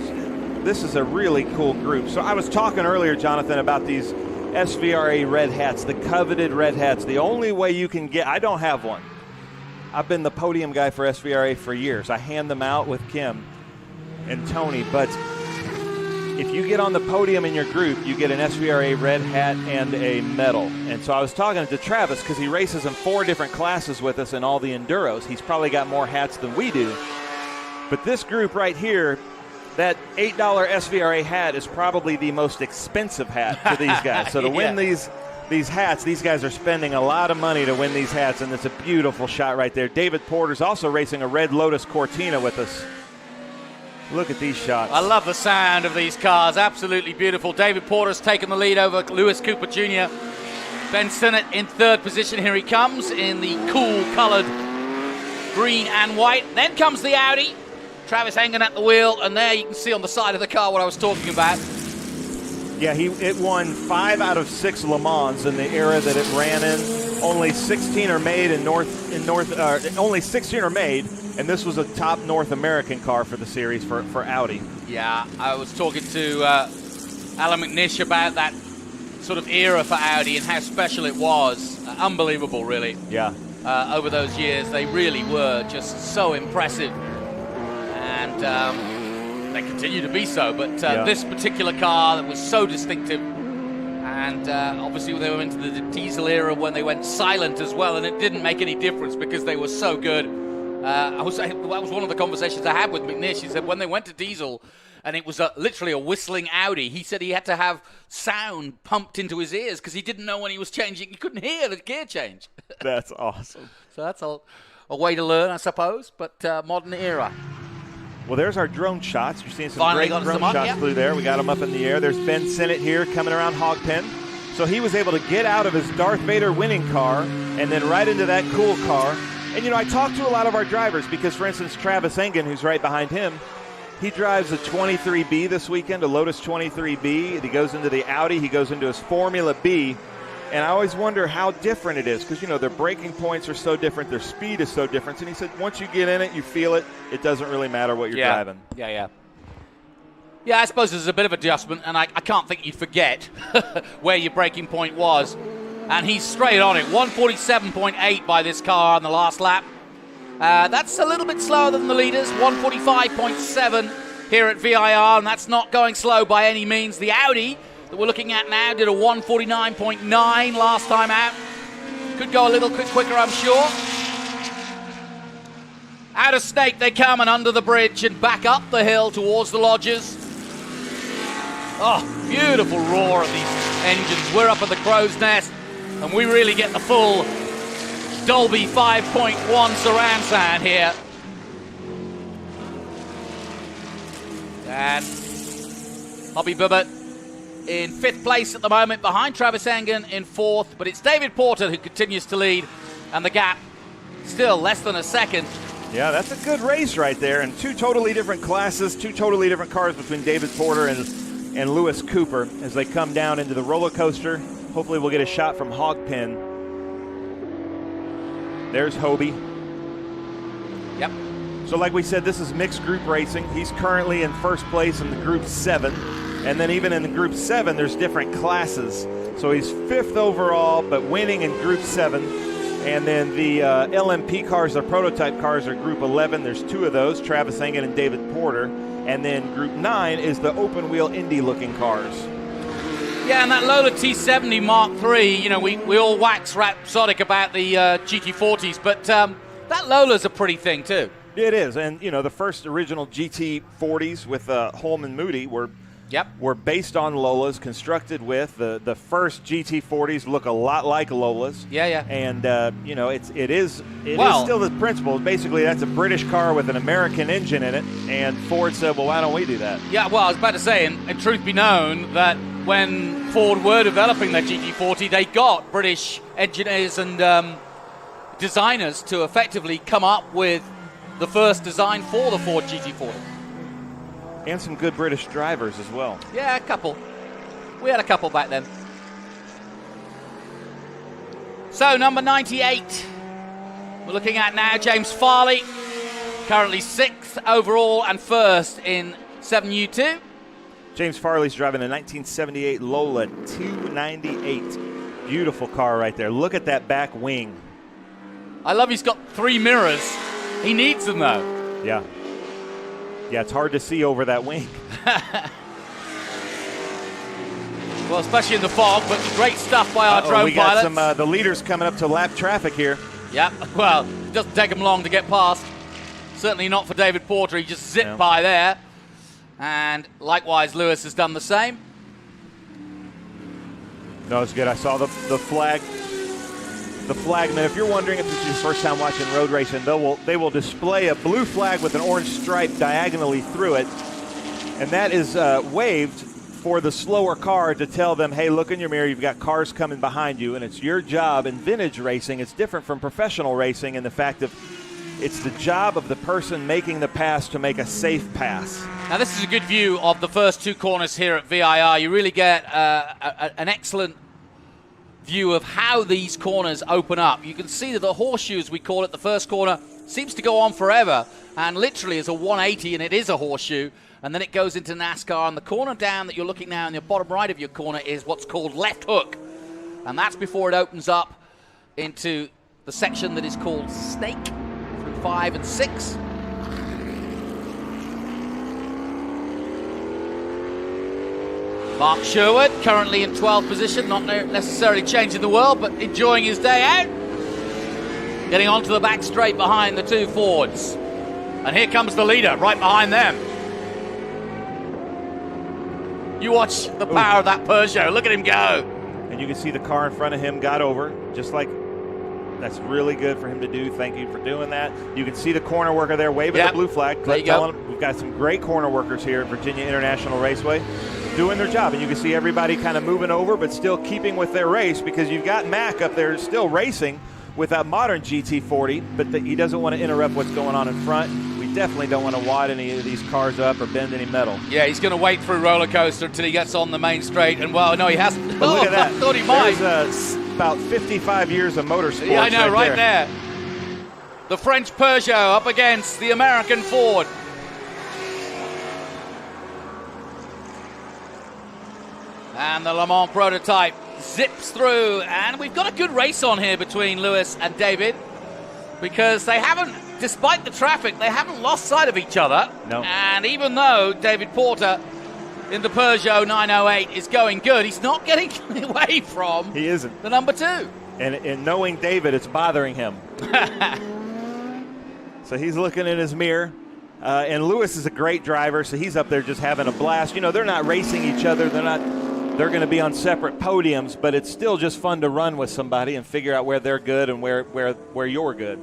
This is a really cool group. So I was talking earlier, Jonathan, about these SVRA red hats, the coveted red hats. The only way you can get, I don't have one. I've been the podium guy for SVRA for years. I hand them out with Kim and Tony, but if you get on the podium in your group, you get an SVRA red hat and a medal. And so I was talking to Travis because he races in 4 different classes with us in all the Enduros. He's probably got more hats than we do. But this group right here, that $8 SVRA hat is probably the most expensive hat for these guys. So to win these hats, these guys are spending a lot of money to win these hats, and it's a beautiful shot right there. David Porter's also racing a red Lotus Cortina with us. Look at these shots. I love the sound of these cars. Absolutely beautiful. David Porter's taken the lead over Lewis Cooper Jr. Ben Sinnott in 3rd position. Here he comes in the cool colored green and white. Then comes the Audi. Travis Engen at the wheel, and there you can see on the side of the car what I was talking about. Yeah, it won 5 out of 6 Le Mans in the era that it ran in. Only 16 are made only 16 are made, and this was a top North American car for the series for Audi. Yeah, I was talking to Alan McNish about that sort of era for Audi and how special it was. Unbelievable, really. Yeah. Over those years, they really were just so impressive, and they continue to be so. But this particular car that was so distinctive, and obviously they went into the diesel era when they went silent as well, and it didn't make any difference because they were so good. That was one of the conversations I had with McNish. He said when they went to diesel, and it was literally a whistling Audi, he said he had to have sound pumped into his ears because he didn't know when he was changing. He couldn't hear the gear change. That's awesome. So that's a way to learn, I suppose, but modern era. Well, there's our drone shots. You're seeing some Finally great drone shots through there. We got them up in the air. There's Ben Sinnott here coming around Hogpen. So he was able to get out of his Darth Vader winning car and then right into that cool car. And, I talked to a lot of our drivers because, for instance, Travis Engen, who's right behind him, he drives a 23B this weekend, a Lotus 23B. He goes into the Audi. He goes into his Formula B. And I always wonder how different it is because, their braking points are so different. Their speed is so different. And he said once you get in it, you feel it. It doesn't really matter what you're driving. Yeah, I suppose there's a bit of adjustment, and I can't think you'd forget where your braking point was. And he's straight on it. 147.8 by this car on the last lap. That's a little bit slower than the leaders. 145.7 here at VIR, and that's not going slow by any means. The Audi that we're looking at now did a 149.9 last time out. Could go a little bit quicker, I'm sure. Out of Snake they come and under the bridge and back up the hill towards the lodges. Oh, beautiful roar of these engines. We're up at the crow's nest, and we really get the full Dolby 5.1 surround sound here. And Bobby Bibbert in 5th place at the moment, behind Travis Engen in 4th, but it's David Porter who continues to lead, and the gap still less than a second. Yeah, that's a good race right there, and 2 totally different classes, 2 totally different cars between David Porter and Lewis Cooper as they come down into the roller coaster. Hopefully we'll get a shot from Hogpen. There's Hobie. Yep. So like we said, this is mixed group racing. He's currently in 1st place in the Group 7. And then even in the Group 7, there's different classes. So he's 5th overall, but winning in Group 7. And then the LMP cars, the prototype cars, are Group 11. There's 2 of those, Travis Engen and David Porter. And then Group 9 is the open-wheel Indy-looking cars. Yeah, and that Lola T70 Mark III, we all wax rhapsodic about the GT40s, but that Lola's a pretty thing, too. It is, and, the first original GT40s with Holman Moody were based on Lolas, constructed with. The first GT40s look a lot like Lolas. Yeah. And, it is still the principle. Basically, that's a British car with an American engine in it, and Ford said, well, why don't we do that? Yeah, well, I was about to say, and truth be known, that when Ford were developing their GT40, they got British engineers and designers to effectively come up with the first design for the Ford GT40. And some good British drivers as well. Yeah, a couple. We had a couple back then. So, number 98. We're looking at now James Farley. Currently 6th overall and 1st in 7U2. James Farley's driving a 1978 Lola 298. Beautiful car right there. Look at that back wing. I love he's got 3 mirrors. He needs them, though. Yeah. Yeah, it's hard to see over that wing. Well, especially in the fog, but great stuff by our drone we got pilots. the leaders coming up to lap traffic here. Yeah, well, it doesn't take him long to get past. Certainly not for David Porter. He just zipped by there. And likewise, Lewis has done the same. No, it's good. I saw the flag. The flagman, if you're wondering if this is your first time watching road racing, they will display a blue flag with an orange stripe diagonally through it. And that is waved for the slower car to tell them, hey, look in your mirror, you've got cars coming behind you, and it's your job. In vintage racing, it's different from professional racing in the fact of It's the job of the person making the pass to make a safe pass. Now, this is a good view of the first two corners here at VIR. You really get an excellent view of how these corners open up. You can see that the horseshoe, as we call it, the first corner, seems to go on forever and literally is a 180, and it is a horseshoe. And then it goes into NASCAR, and the corner down that you're looking now in the bottom right of your corner is what's called left hook. And that's before it opens up into the section that is called snake through 5 and 6. Mark Sherwood currently in 12th position, not necessarily changing the world, but enjoying his day out. Getting onto the back straight behind the two Fords. And here comes the leader right behind them. You watch the power of that Peugeot. Look at him go. And you can see the car in front of him got over, just like that's really good for him to do. Thank you for doing that. You can see the corner worker there waving the blue flag. There you go. We've got some great corner workers here at VIRginia International Raceway doing their job. And you can see everybody kind of moving over, but still keeping with their race, because you've got Mac up there still racing with that modern GT40, but he doesn't want to interrupt what's going on in front. We definitely don't want to wad any of these cars up or bend any metal. Yeah, he's going to wait through roller coaster until he gets on the main straight. And, well, no, he hasn't. But look at that. I thought he might. There's about 55 years of motorsports. Yeah, I know, right there. The French Peugeot up against the American Ford. And the Le Mans prototype zips through, and we've got a good race on here between Lewis and David, because they haven't, despite the traffic, they haven't lost sight of each other. No. And even though David Porter in the Peugeot 908 is going good, he's not getting away from he isn't. the number 2. And knowing David, it's bothering him. So he's looking in his mirror. And Lewis is a great driver, so he's up there just having a blast. You know, they're not racing each other. They're going to be on separate podiums, but it's still just fun to run with somebody and figure out where they're good and where you're good.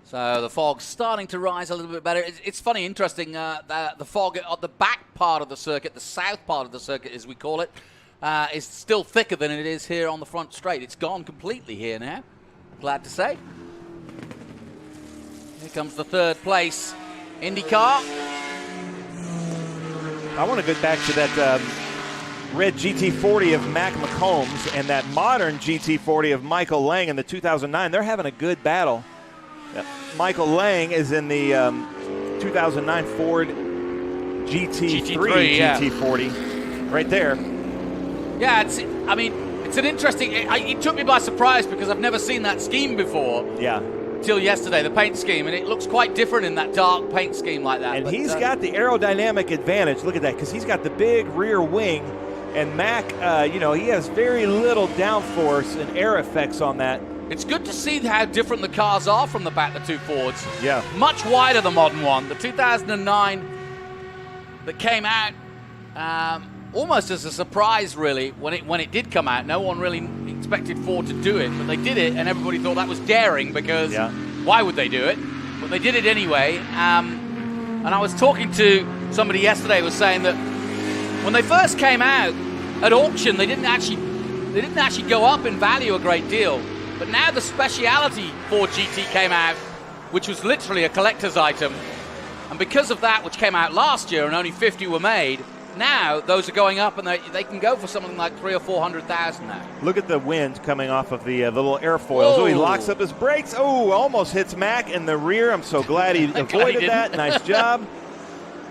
So the fog's starting to rise a little bit better. It's funny, interesting, the fog on the back part of the circuit, the south part of the circuit as we call it, is still thicker than it is here on the front straight. It's gone completely here now, glad to say. Here comes the third place IndyCar. I want to go back to that red GT40 of Mac McCombs and that modern GT40 of Michael Lang in the 2009. They're having a good battle. Michael Lang is in the 2009 Ford GT3 GT40 right there. Yeah, it's an interesting, it took me by surprise because I've never seen that scheme before. Yeah. Till yesterday, the paint scheme, and it looks quite different in that dark paint scheme like that. And he's got the aerodynamic advantage. Look at that, because he's got the big rear wing, and Mac, he has very little downforce and air effects on that. It's good to see how different the cars are from the back, the two Fords. Yeah. Much wider, the modern one. The 2009 that came out almost as a surprise, really, when it did come out. No one really expected Ford to do it, but they did it, and everybody thought that was daring because why would they do it? But they did it anyway. And I was talking to somebody yesterday who was saying that when they first came out at auction, they didn't actually go up in value a great deal. But now the speciality Ford GT came out, which was literally a collector's item, and because of that, which came out last year and only 50 were made, now those are going up, and they can go for something like 300,000 or 400,000 now. Look at the wind coming off of the little airfoils. Oh, he locks up his brakes. Oh, almost hits Mac in the rear. I'm so glad he avoided that. Nice job.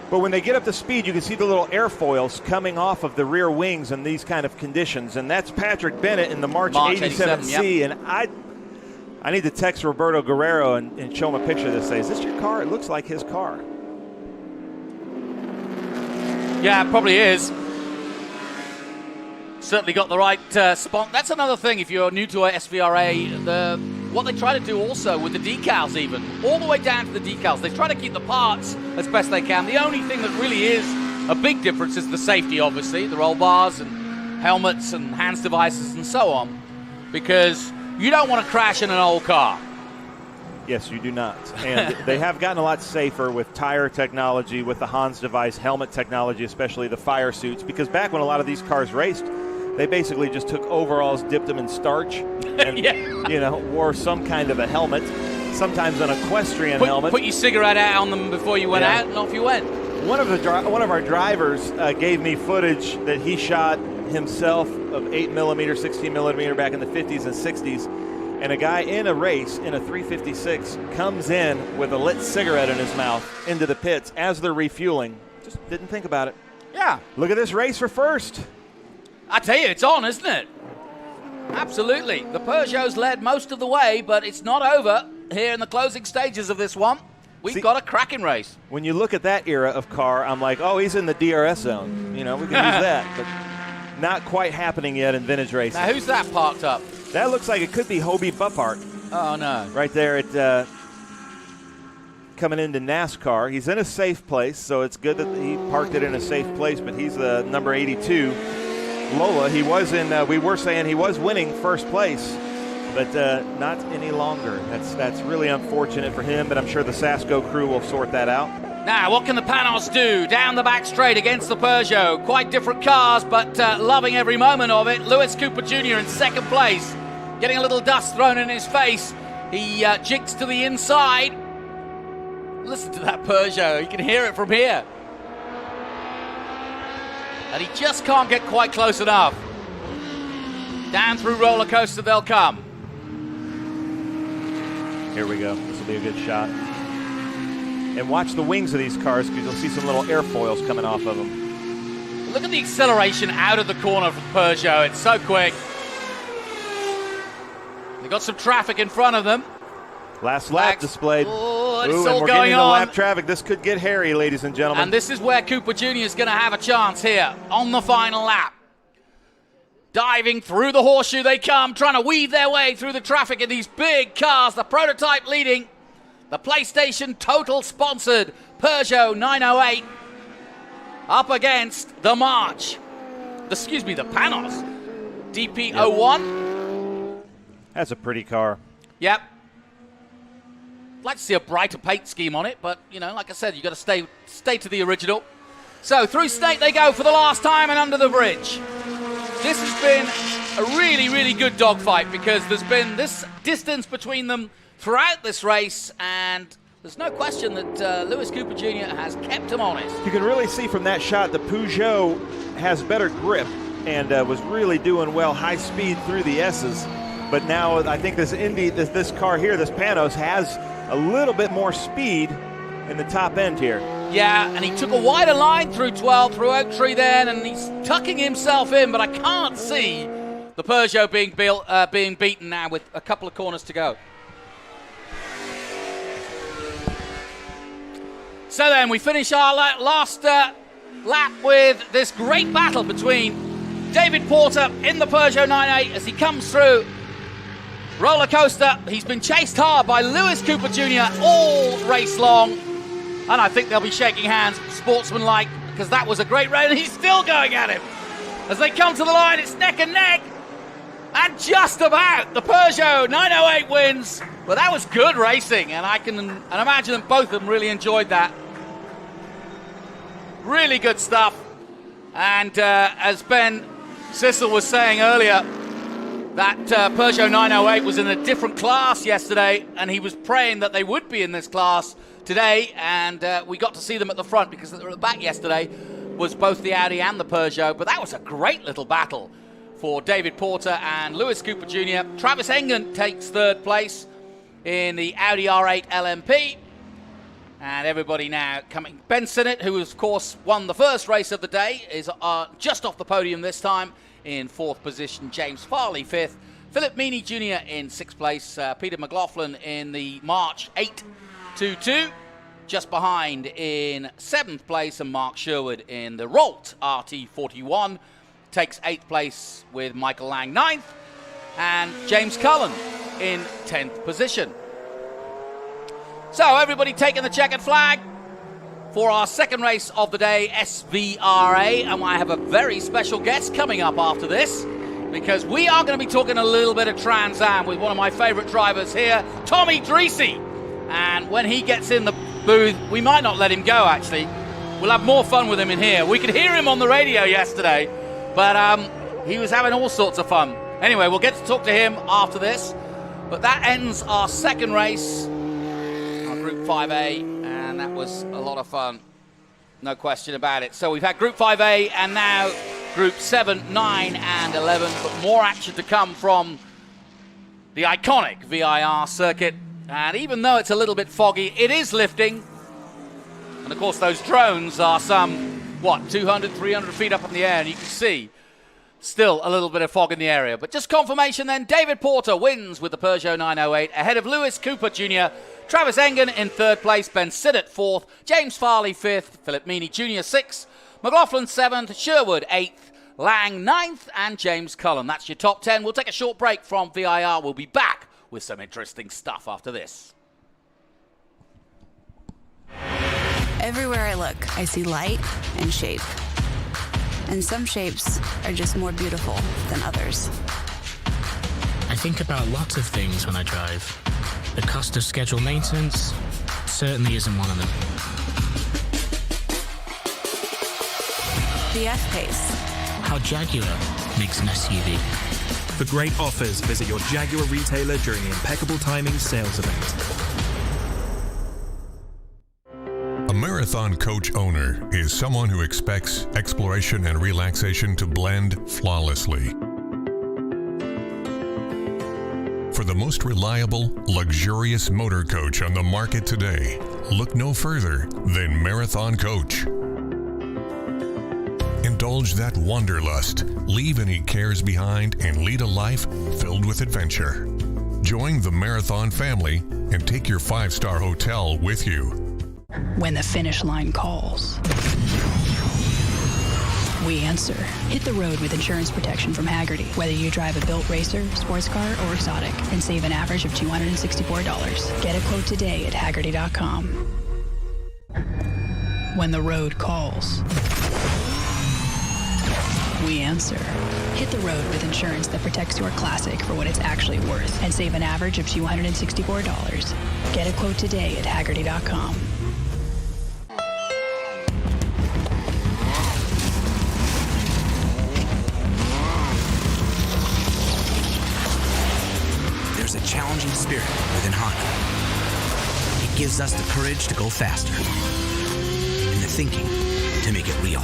But when they get up to speed, you can see the little airfoils coming off of the rear wings in these kind of conditions. And that's Patrick Bennett in the March 87C. Yep. And I need to text Roberto Guerrero and show him a picture of this. Say, is this your car? It looks like his car. Yeah, it probably is. Certainly got the right spot. That's another thing, if you're new to SVRA, what they try to do also with the decals even, all the way down to the decals, they try to keep the parts as best they can. The only thing that really is a big difference is the safety, obviously, the roll bars and helmets and hands devices and so on, because you don't want to crash in an old car. Yes, you do not. And they have gotten a lot safer with tire technology, with the Hans device, helmet technology, especially the fire suits, because back when a lot of these cars raced, they basically just took overalls, dipped them in starch, and wore some kind of a helmet. sometimes an equestrian helmet. Put your cigarette out on them before you went out, and off you went. One of our drivers gave me footage that he shot himself of 8mm, 16mm back in the 50s and 60s. And a guy in a race in a 356 comes in with a lit cigarette in his mouth into the pits as they're refueling. Just didn't think about it. Yeah. Look at this race for first. I tell you, it's on, isn't it? Absolutely. The Peugeot's led most of the way, but it's not over here in the closing stages of this one. We've got a cracking race. When you look at that era of car, I'm like, oh, he's in the DRS zone. You know, we can use that. But not quite happening yet in vintage racing. Now, who's that parked up? That looks like it could be Hobie Buppart. Oh, no. Right there at coming into NASCAR. He's in a safe place, so it's good that he parked it in a safe place, but he's the number 82. Lola, he was in, we were saying he was winning first place, but not any longer. That's really unfortunate for him, but I'm sure the Sasco crew will sort that out. Now, what can the Panos do? Down the back straight against the Peugeot. Quite different cars, but loving every moment of it. Lewis Cooper Jr. in second place, getting a little dust thrown in his face. He jigs to the inside. Listen to that Peugeot. You can hear it from here. And he just can't get quite close enough. Down through roller coaster they'll come. Here we go. This will be a good shot. And watch the wings of these cars because you'll see some little airfoils coming off of them. Look at the acceleration out of the corner from Peugeot. It's so quick. They've got some traffic in front of them. Last lap displayed. Oh, it's and all we're going getting into on. lap traffic. This could get hairy, ladies and gentlemen. And this is where Cooper Jr. is going to have a chance here on the final lap. Diving through the horseshoe they come, trying to weave their way through the traffic in these big cars. The prototype leading. The PlayStation Total sponsored Peugeot 908 up against the March. The Panos DP01. That's a pretty car. Yep. I'd like to see a brighter paint scheme on it, but, you know, like I said, you've got to stay to the original. So through Snake they go for the last time and under the bridge. This has been a really, really good dogfight because there's been this distance between them throughout this race, and there's no question that Lewis Cooper Jr. has kept him honest. You can really see from that shot the Peugeot has better grip and was really doing well, high speed through the S's. But now I think this car here, this Panos, has a little bit more speed in the top end here. Yeah, and he took a wider line through 12, through Oak Tree then, and he's tucking himself in, but I can't see the Peugeot being beaten now with a couple of corners to go. So then we finish our last lap with this great battle between David Porter in the Peugeot 908 as he comes through roller coaster. He's been chased hard by Lewis Cooper Jr. all race long, and I think they'll be shaking hands sportsmanlike because that was a great race, and he's still going at him. As they come to the line, it's neck and neck, and just about the Peugeot 908 wins. But that was good racing, and I can imagine that both of them really enjoyed that. Really good stuff. And as Ben Sissel was saying earlier, that Peugeot 908 was in a different class yesterday, and he was praying that they would be in this class today, and we got to see them at the front because at the back yesterday was both the Audi and the Peugeot. But that was a great little battle for David Porter and Lewis Cooper Jr. Travis Engen takes third place in the Audi R8 LMP. And everybody now coming. Ben Sinnott, who of course won the first race of the day, is just off the podium this time in fourth position. James Farley fifth. Philip Meany Jr. in sixth place. Peter McLaughlin in the March 822. Just behind in seventh place. And Mark Sherwood in the Rolt RT41 takes eighth place with Michael Lang ninth. And James Cullen in 10th position. So everybody taking the checkered flag for our second race of the day, SVRA. And I have a very special guest coming up after this because we are going to be talking a little bit of Trans Am with one of my favorite drivers here, Tommy Dreesy. And when he gets in the booth, we might not let him go, actually. We'll have more fun with him in here. We could hear him on the radio yesterday, but he was having all sorts of fun. Anyway, we'll get to talk to him after this. But that ends our second race 5A, and that was a lot of fun. No question about it. So we've had Group 5A and now Group 7, 9, and 11, but more action to come from the iconic VIR circuit. And even though it's a little bit foggy, it is lifting. And of course, those drones are some, 200, 300 feet up in the air, and you can see still a little bit of fog in the area. But just confirmation then, David Porter wins with the Peugeot 908 ahead of Lewis Cooper Jr., Travis Engen in third place, Ben Siddott fourth, James Farley fifth, Philip Meany Jr. sixth, McLaughlin seventh, Sherwood eighth, Lang ninth, and James Cullen. That's your top 10. We'll take a short break from VIR. We'll be back with some interesting stuff after this. Everywhere I look, I see light and shape. And some shapes are just more beautiful than others. I think about lots of things when I drive. The cost of scheduled maintenance certainly isn't one of them. The F-Pace. How Jaguar makes an SUV. For great offers, visit your Jaguar retailer during the Impeccable Timing sales event. A marathon coach owner is someone who expects exploration and relaxation to blend flawlessly. For the most reliable, luxurious motor coach on the market today, look no further than Marathon Coach. Indulge that wanderlust, leave any cares behind, and lead a life filled with adventure. Join the Marathon family and take your 5-star hotel with you. When the finish line calls, we answer. Hit the road with insurance protection from Haggerty. Whether you drive a built racer, sports car, or exotic, and save an average of $264. Get a quote today at Haggerty.com. When the road calls, we answer. Hit the road with insurance that protects your classic for what it's actually worth and save an average of $264. Get a quote today at Haggerty.com. There's a challenging spirit within Honda. It gives us the courage to go faster and the thinking to make it real.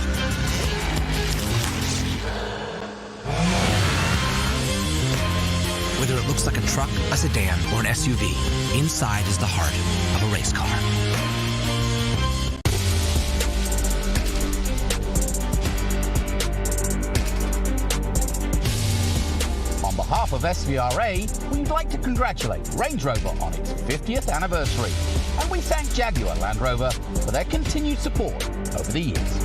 Whether it looks like a truck, a sedan, or an SUV, inside is the heart of a race car. On behalf of SVRA, we'd like to congratulate Range Rover on its 50th anniversary. And we thank Jaguar Land Rover for their continued support over the years.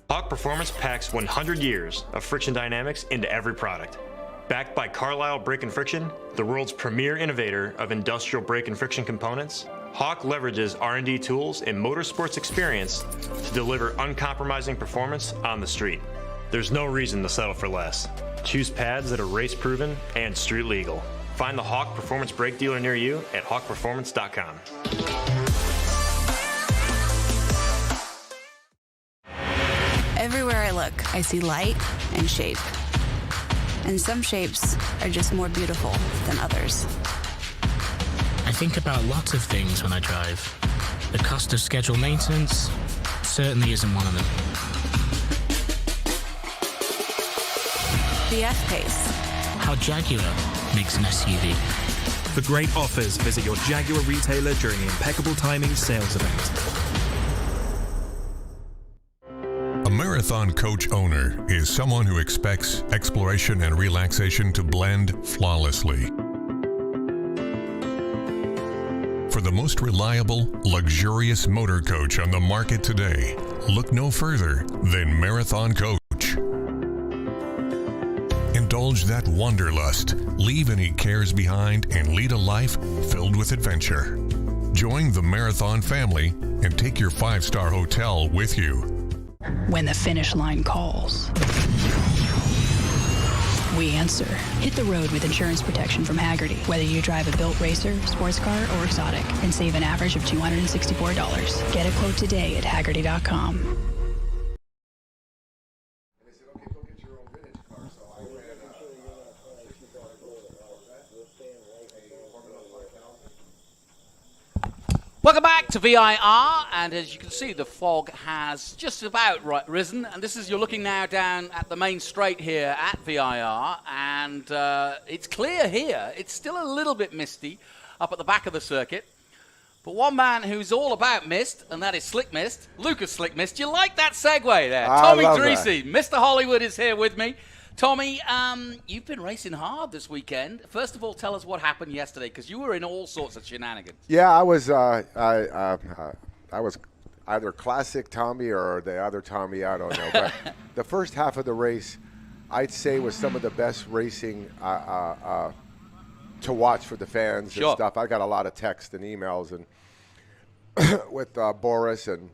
Hawk Performance packs 100 years of friction dynamics into every product. Backed by Carlisle Brake and Friction, the world's premier innovator of industrial brake and friction components, Hawk leverages R&D tools and motorsports experience to deliver uncompromising performance on the street. There's no reason to settle for less. Choose pads that are race-proven and street legal. Find the Hawk Performance brake dealer near you at hawkperformance.com. Everywhere I look, I see light and shape. And some shapes are just more beautiful than others. I think about lots of things when I drive. The cost of scheduled maintenance certainly isn't one of them. The F-Pace. How Jaguar makes an SUV. For great offers, visit your Jaguar retailer during the Impeccable Timing sales event. A marathon coach owner is someone who expects exploration and relaxation to blend flawlessly. For the most reliable, luxurious motor coach on the market today, look no further than Marathon Coach. Indulge that wanderlust, leave any cares behind, and lead a life filled with adventure. Join the Marathon family and take your 5-star hotel with you. When the finish line calls, we answer. Hit the road with insurance protection from Haggerty. Whether you drive a built racer, sports car, or exotic, and save an average of $264. Get a quote today at Haggerty.com. Welcome back to VIR, and as you can see, the fog has just about risen, and you're looking now down at the main straight here at VIR, and it's clear here. It's still a little bit misty up at the back of the circuit, but one man who's all about mist, and that is Slick Mist, Lucas Slick Mist. You like that segue there? Tommy Dreesy, Mr. Hollywood is here with me. Tommy, you've been racing hard this weekend. First of all, tell us what happened yesterday, because you were in all sorts of shenanigans. Yeah, I was either classic Tommy or the other Tommy, I don't know. But the first half of the race, I'd say, was some of the best racing to watch for the fans and stuff. I got a lot of texts and emails and with Boris and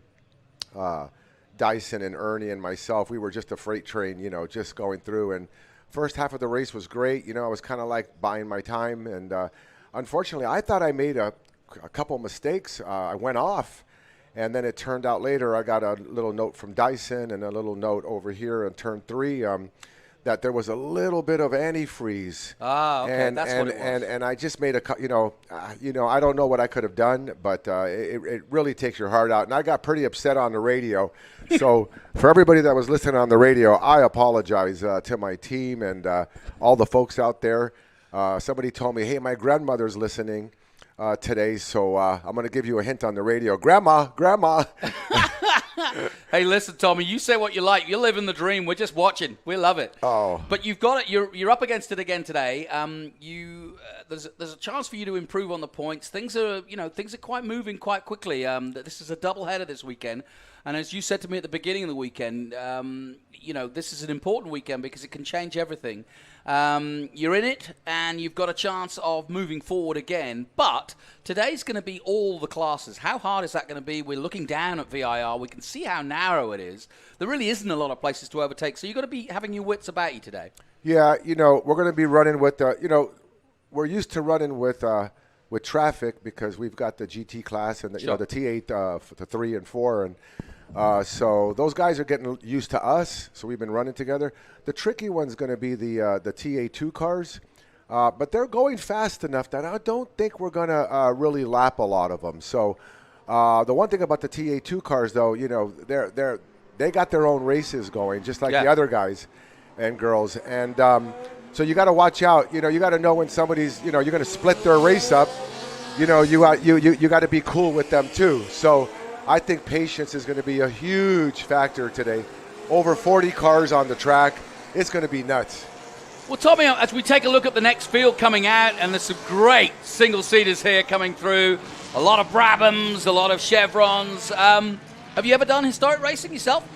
Dyson and Ernie and myself. We were just a freight train, just going through. And first half of the race was great. I was kind of like buying my time. And unfortunately, I thought I made a couple mistakes. I went off. And then it turned out later, I got a little note from Dyson and a little note over here in turn 3 that there was a little bit of antifreeze. Okay, that's what it was. And I just made I don't know what I could have done, but it really takes your heart out. And I got pretty upset on the radio. So for everybody that was listening on the radio, I apologize to my team and all the folks out there. Somebody told me, hey, my grandmother's listening today, so I'm going to give you a hint on the radio. Grandma. Hey, listen, Tommy, you say what you like. You're living the dream. We're just watching. We love it. Oh. But you've got it. You're up against it again today. There's a chance for you to improve on the points. Things are quite moving quite quickly. This is a doubleheader this weekend. And as you said to me at the beginning of the weekend, this is an important weekend because it can change everything. You're in it, and you've got a chance of moving forward again. But today's going to be all the classes. How hard is that going to be? We're looking down at VIR. We can see how narrow it is. There really isn't a lot of places to overtake, so you've got to be having your wits about you today. Yeah, we're going to be running with, we're used to running with traffic because we've got the GT class and the T8, the 3 and 4, and so those guys are getting used to us, so we've been running together. The tricky one's going to be the TA2 cars, but they're going fast enough that I don't think we're going to really lap a lot of them. So the one thing about the TA2 cars, though, they got their own races going, just like the other guys and girls. And so you got to watch out. You got to know when somebody's, you're going to split their race up. You got to be cool with them, too. So I think patience is going to be a huge factor today. Over 40 cars on the track. It's going to be nuts. Well, Tommy, as we take a look at the next field coming out, and there's some great single-seaters here coming through, a lot of Brabhams, a lot of Chevrons. Have you ever done historic racing yourself?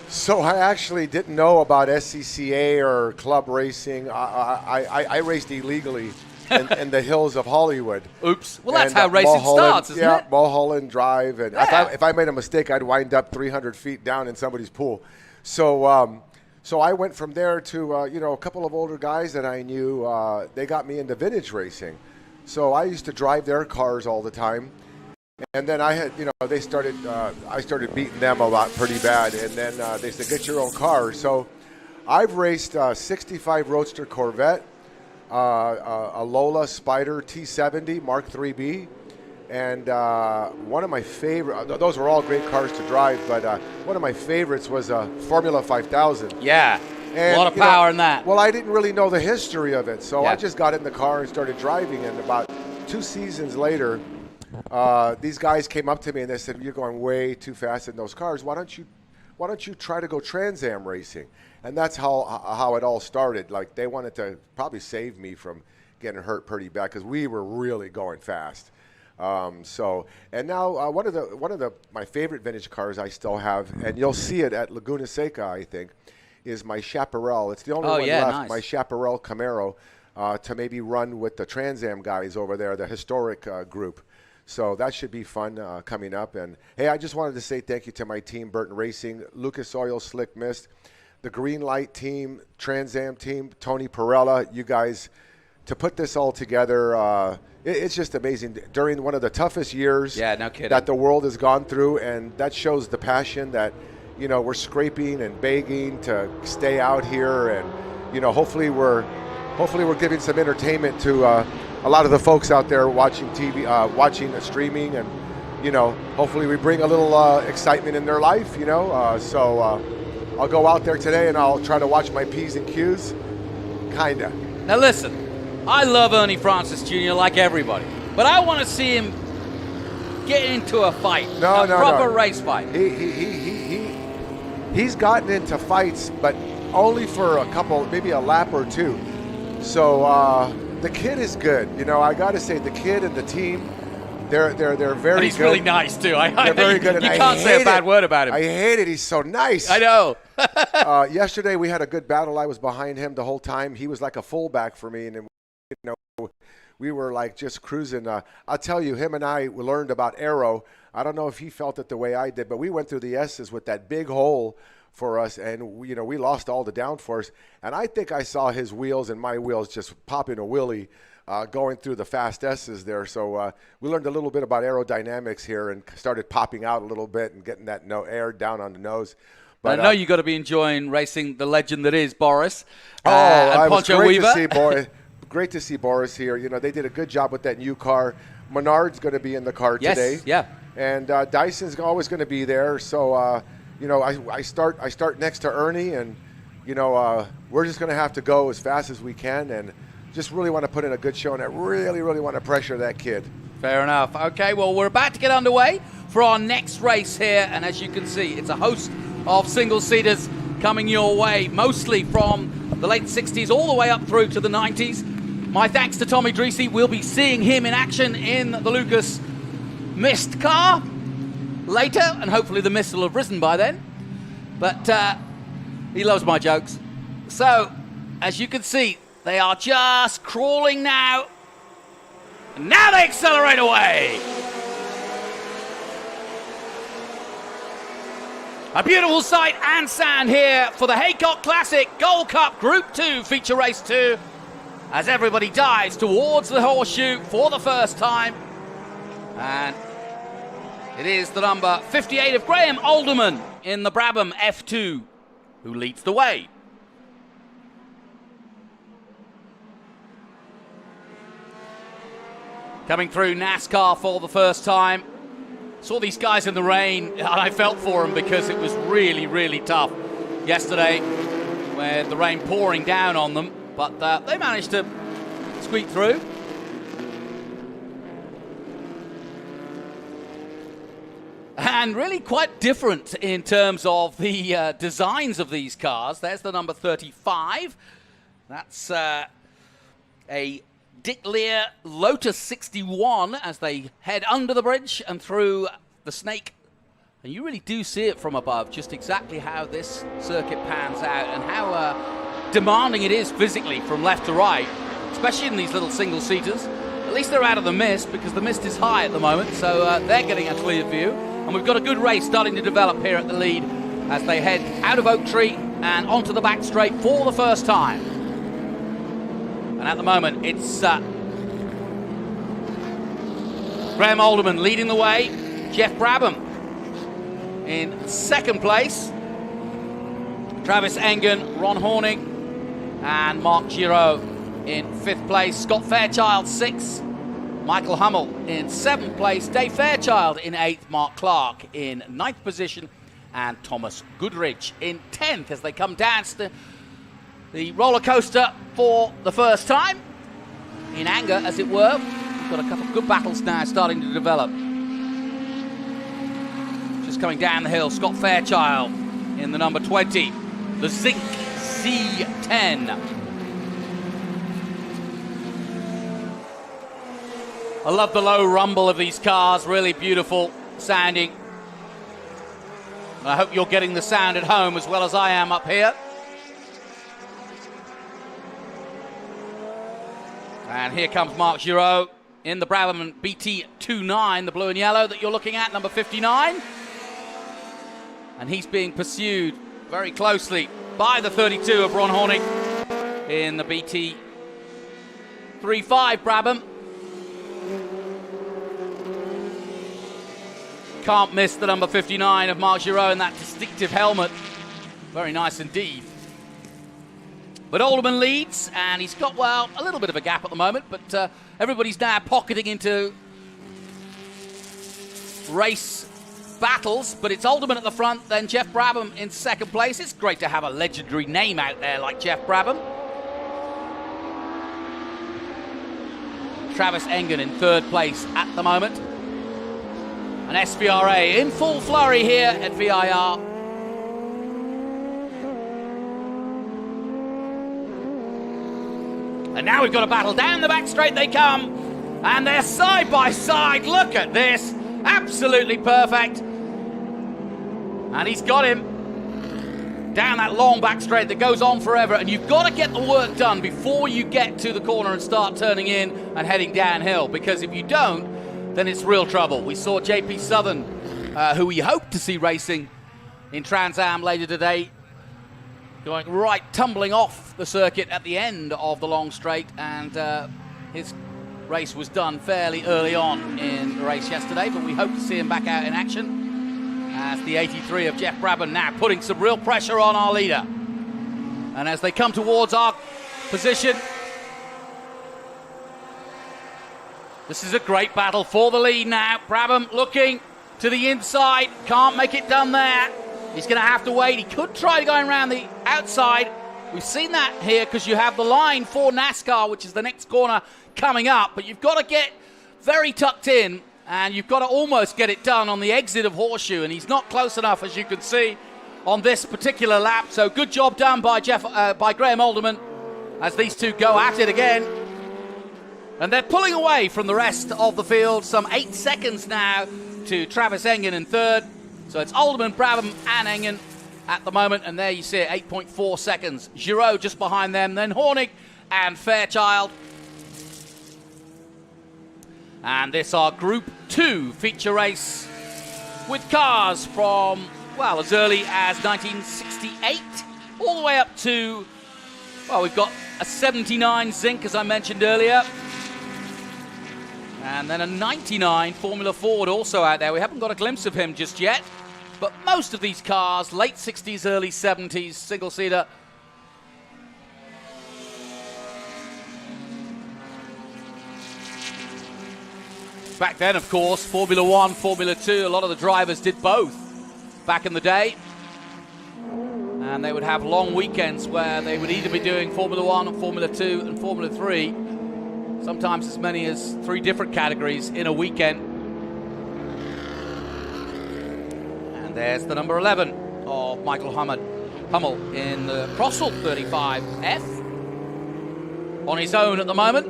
So I actually didn't know about SCCA or club racing. I raced illegally in the hills of Hollywood. Oops. Well, that's how racing starts, isn't it? Yeah, Mulholland Drive. And if I made a mistake, I'd wind up 300 feet down in somebody's pool. So I went from there to, a couple of older guys that I knew. They got me into vintage racing. So I used to drive their cars all the time. And then I had, I started beating them a lot pretty bad. And then they said, get your own car. So I've raced a 65 Roadster Corvette, a Lola Spider T70 Mark IIIB, and one of my favorite, those were all great cars to drive, but one of my favorites was a Formula 5000. Yeah, and, a lot of power in that. Well, I didn't really know the history of it, so I just got in the car and started driving, and about 2 seasons later, these guys came up to me and they said, you're going way too fast in those cars. Why don't you try to go Trans Am racing? And that's how it all started. Like, they wanted to probably save me from getting hurt pretty bad because we were really going fast. And now one of my favorite vintage cars I still have, and you'll see it at Laguna Seca, I think, is my Chaparral. It's the only one left, nice. My Chaparral Camaro, to maybe run with the Trans Am guys over there, the historic group. So that should be fun coming up. And, hey, I just wanted to say thank you to my team, Burton Racing, Lucas Oil, Slick Mist, the Green Light team, Trans Am team, Tony Perella, you guys, to put this all together. It's just amazing. During one of the toughest years that the world has gone through, and that shows the passion that, we're scraping and begging to stay out here. And, hopefully we're giving some entertainment to a lot of the folks out there watching TV, watching streaming, and hopefully we bring a little excitement in their life, So I'll go out there today and I'll try to watch my P's and Q's, kinda. Now listen, I love Ernie Francis Jr. like everybody, but I want to see him get into a fight, a proper race fight. He's gotten into fights, but only for a couple, maybe a lap or two. So the kid is good. I got to say, the kid and the team, they're very good. And he's really nice too. They're very good. You can't say a bad word about him. I hate it. He's so nice. I know. Yesterday we had a good battle. I was behind him the whole time. He was like a fullback for me, and we were like just cruising. I'll tell you, him and I learned about aero. I don't know if he felt it the way I did, but we went through the S's with that big hole for us, and we lost all the downforce. And I think I saw his wheels and my wheels just popping a wheelie going through the fast S's there. So we learned a little bit about aerodynamics here and started popping out a little bit and getting that air down on the nose. But I know you got to be enjoying racing the legend that is Boris. And Poncho great Weaver. To see Boris. Great to see Boris here. They did a good job with that new car. Menard's going to be in the car today. Yeah. And Dyson's always going to be there. So, I start next to Ernie, and, we're just going to have to go as fast as we can and just really want to put in a good show, and I really, really want to pressure that kid. Fair enough. Okay, well, we're about to get underway for our next race here, and as you can see, it's a host of single-seaters coming your way, mostly from the late 60s all the way up through to the 90s. My thanks to Tommy Dreesy. We'll be seeing him in action in the Lucas Mist car later, and hopefully the mist will have risen by then. But he loves my jokes. So, as you can see, they are just crawling now. And now they accelerate away. A beautiful sight and sound here for the Heacock Classic Gold Cup Group 2 feature race 2 as everybody dives towards the horseshoe for the first time. And it is the number 58 of Graham Alderman in the Brabham F2 who leads the way. Coming through NASCAR for the first time. Saw these guys in the rain, and I felt for them because it was really, really tough yesterday with the rain pouring down on them. But they managed to squeak through. And really quite different in terms of the designs of these cars. There's the number 35. That's a Dick Lear Lotus 61 as they head under the bridge and through the Snake. And you really do see it from above, just exactly how this circuit pans out and how demanding it is physically from left to right, especially in these little single-seaters. At least they're out of the mist because the mist is high at the moment, so they're getting a clear view. And we've got a good race starting to develop here at the lead as they head out of Oak Tree and onto the back straight for the first time. And at the moment, it's Graham Alderman leading the way. Geoff Brabham in second place. Travis Engen, Ron Hornig, and Mark Giro in fifth place. Scott Fairchild, sixth. Michael Hummel in seventh place. Dave Fairchild in eighth. Mark Clark in ninth position. And Thomas Goodrich in 10th as they come down the roller coaster for the first time, in anger, as it were. We've got a couple of good battles now starting to develop. Just coming down the hill, Scott Fairchild in the number 20, the Zinc C10. I love the low rumble of these cars, really beautiful sounding. And I hope you're getting the sound at home as well as I am up here. And here comes Mark Giro in the Brabham BT29, the blue and yellow that you're looking at, number 59. And he's being pursued very closely by the 32 of Ron Hornig in the BT35 Brabham. Can't miss the number 59 of Mark Giro in that distinctive helmet. Very nice indeed. But Alderman leads, and he's got, well, a little bit of a gap at the moment, but everybody's now pocketing into race battles, but it's Alderman at the front, then Geoff Brabham in second place. It's great to have a legendary name out there like Geoff Brabham. Travis Engen in third place at the moment. And SVRA in full flurry here at VIR. And now we've got a battle. Down the back straight they come. And they're side by side. Look at this. Absolutely perfect. And he's got him down that long back straight that goes on forever. And you've got to get the work done before you get to the corner and start turning in and heading downhill. Because if you don't, then it's real trouble. We saw JP Southern, who we hope to see racing in Trans Am later today, going right, tumbling off the circuit at the end of the long straight, and his race was done fairly early on in the race yesterday, but we hope to see him back out in action as the 83 of Geoff Brabham now putting some real pressure on our leader. And as they come towards our position, this is a great battle for the lead now. Brabham looking to the inside, can't make it done there. He's going to have to wait. He could try going around the outside. We've seen that here because you have the line for NASCAR, which is the next corner coming up. But you've got to get very tucked in, and you've got to almost get it done on the exit of Horseshoe. And he's not close enough, as you can see, on this particular lap. So good job done by Graham Alderman as these two go at it again. And they're pulling away from the rest of the field. Some 8 seconds now to Travis Engen in third. So it's Alderman, Brabham, and Engen at the moment. And there you see it, 8.4 seconds. Giraud just behind them. Then Hornig and Fairchild. And this our Group 2 feature race with cars from, well, as early as 1968 all the way up to, well, we've got a 79 Zinc, as I mentioned earlier. And then a 99 Formula Ford also out there. We haven't got a glimpse of him just yet. But most of these cars, late 60s, early 70s, single-seater. Back then, of course, Formula 1, Formula 2, a lot of the drivers did both back in the day. And they would have long weekends where they would either be doing Formula 1 and Formula 2 and Formula 3. Sometimes as many as 3 different categories in a weekend. And there's the number 11 of Michael Hummel in the Crossell 35F. On his own at the moment.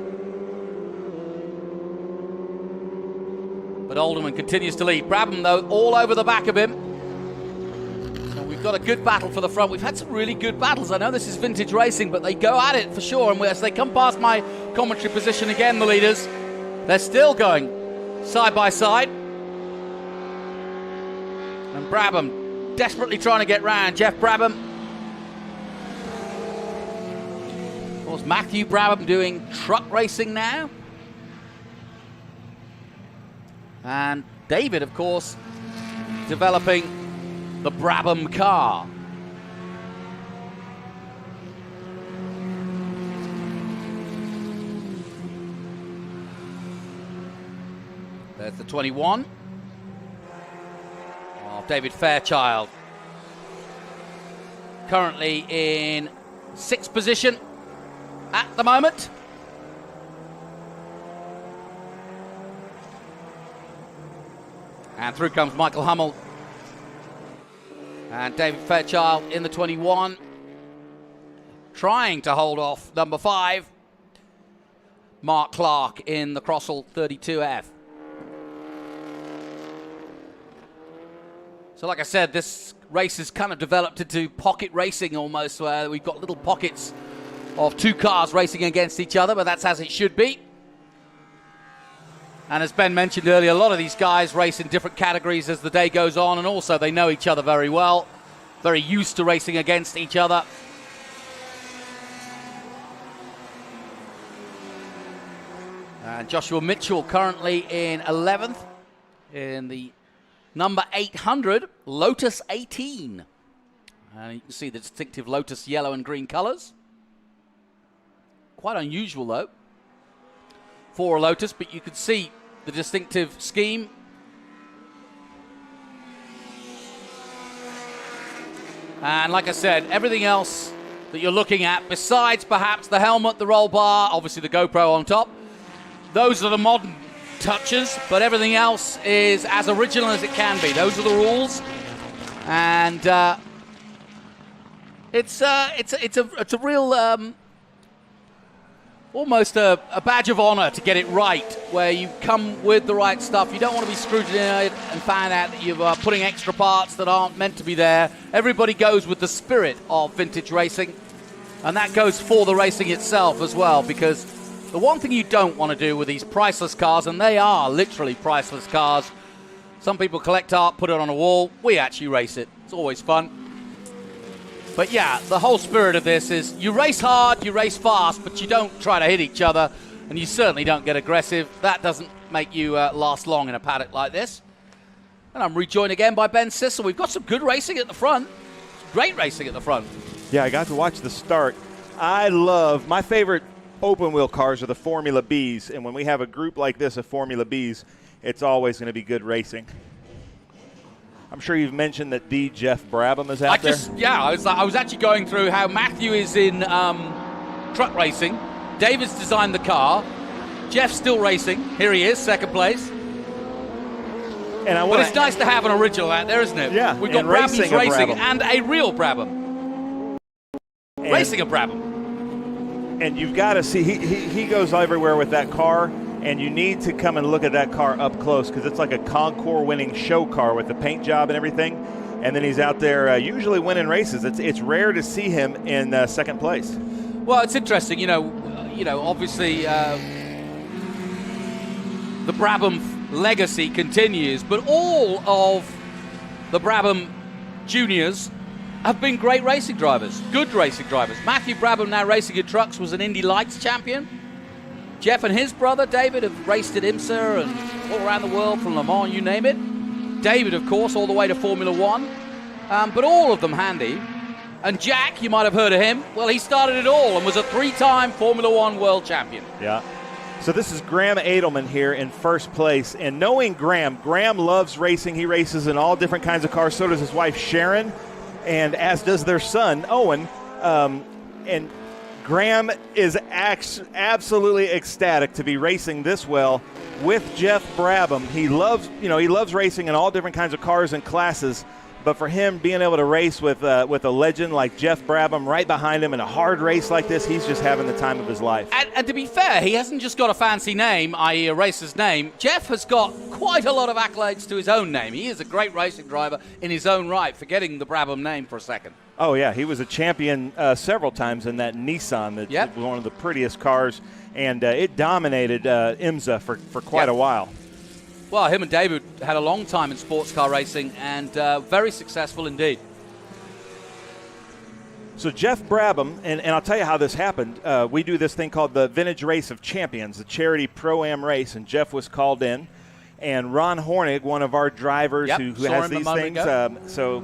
But Alderman continues to lead. Brabham, though, all over the back of him. So we've got a good battle for the front. We've had some really good battles. I know this is vintage racing, but they go at it for sure. And as they come past my commentary position again, the leaders, they're still going side by side. And Brabham desperately trying to get round. Geoff Brabham. Of course, Matthew Brabham doing truck racing now. And David, of course, developing the Brabham car. There's the 21 of David Fairchild. Currently in 6th position at the moment. And through comes Michael Hummel. And David Fairchild in the 21. Trying to hold off number 5. Mark Clark in the Crossell 32F. So like I said, this race has kind of developed into pocket racing almost, where we've got little pockets of 2 cars racing against each other, but that's as it should be. And as Ben mentioned earlier, a lot of these guys race in different categories as the day goes on, and also they know each other very well, very used to racing against each other. And Joshua Mitchell currently in 11th in the number 800 Lotus 18. And you can see the distinctive Lotus yellow and green colors. Quite unusual though for a Lotus, but you can see the distinctive scheme And like I said, everything else that you're looking at, besides perhaps the helmet, the roll bar, obviously the GoPro on top, those are the modern touches, but everything else is as original as it can be. Those are the rules, and it's a real almost a badge of honor to get it right, where you come with the right stuff. You don't want to be scrutinized and find out that you're putting extra parts that aren't meant to be there. Everybody goes with the spirit of vintage racing, and that goes for the racing itself as well, because the one thing you don't want to do with these priceless cars, and they are literally priceless cars, some people collect art, put it on a wall. We actually race it. It's always fun. But yeah, the whole spirit of this is you race hard, you race fast, but you don't try to hit each other, and you certainly don't get aggressive. That doesn't make you last long in a paddock like this. And I'm rejoined again by Ben Sissel. We've got some good racing at the front. Great racing at the front. Yeah, I got to watch the start. I love, my favorite open wheel cars are the Formula Bs, and when we have a group like this of Formula Bs, it's always going to be good racing. I'm sure you've mentioned that the Geoff Brabham is out there. Yeah, I was actually going through how Matthew is in truck racing. David's designed the car. Jeff's still racing. Here he is, second place. But it's nice to have an original out there, isn't it? Yeah. We've got Brabham's racing and a real Brabham. Racing a Brabham. And you've got to see, he goes everywhere with that car. And you need to come and look at that car up close, because it's like a Concours winning show car with the paint job and everything. And then he's out there usually winning races. It's rare to see him in second place. Well, it's interesting, you know, obviously the Brabham legacy continues, but all of the Brabham juniors have been great racing drivers, good racing drivers. Matthew Brabham, now racing in trucks, was an Indy Lights champion. Jeff and his brother David have raced at IMSA and all around the world, from Le Mans, you name it. David, of course, all the way to Formula One. But all of them handy. And Jack, you might have heard of him. Well, he started it all and was a 3-time Formula One world champion. Yeah. So this is Graham Edelman here in first place. And knowing Graham loves racing. He races in all different kinds of cars. So does his wife, Sharon, and as does their son, Owen. And Graham is absolutely ecstatic to be racing this well with Geoff Brabham. He loves racing in all different kinds of cars and classes. But for him, being able to race with a legend like Geoff Brabham right behind him in a hard race like this, he's just having the time of his life. And to be fair, he hasn't just got a fancy name, i.e. a racer's name. Geoff has got quite a lot of accolades to his own name. He is a great racing driver in his own right, forgetting the Brabham name for a second. Oh, yeah. He was a champion several times in that Nissan. That was one of the prettiest cars, and it dominated IMSA for quite a while. Well, him and David had a long time in sports car racing, and very successful indeed. So Geoff Brabham, and I'll tell you how this happened. We do this thing called the Vintage Race of Champions, the charity Pro-Am race, and Geoff was called in. And Ron Hornig, one of our drivers who has these things, so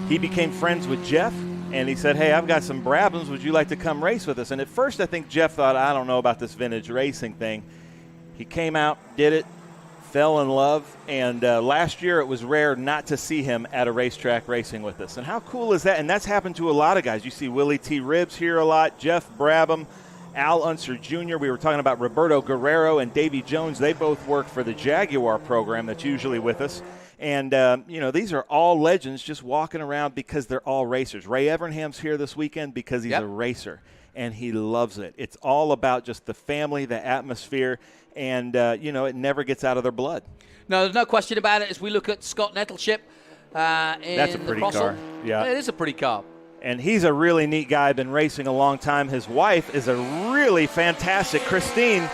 he became friends with Geoff, and he said, hey, I've got some Brabhams. Would you like to come race with us? And at first I think Geoff thought, I don't know about this vintage racing thing. He came out, did it, fell in love, and last year it was rare not to see him at a racetrack racing with us. And how cool is that? And that's happened to a lot of guys. You see Willie T. Ribbs here a lot, Geoff Brabham, Al Unser Jr. We were talking about Roberto Guerrero and Davy Jones. They both work for the Jaguar program that's usually with us. And, these are all legends just walking around because they're all racers. Ray Evernham's here this weekend because he's a racer, and he loves it. It's all about just the family, the atmosphere, and, it never gets out of their blood. No, there's no question about it. As we look at Scott Nettleship That's a pretty car. Yeah. It is a pretty car. And he's a really neat guy, been racing a long time. His wife is a really fantastic, Christine,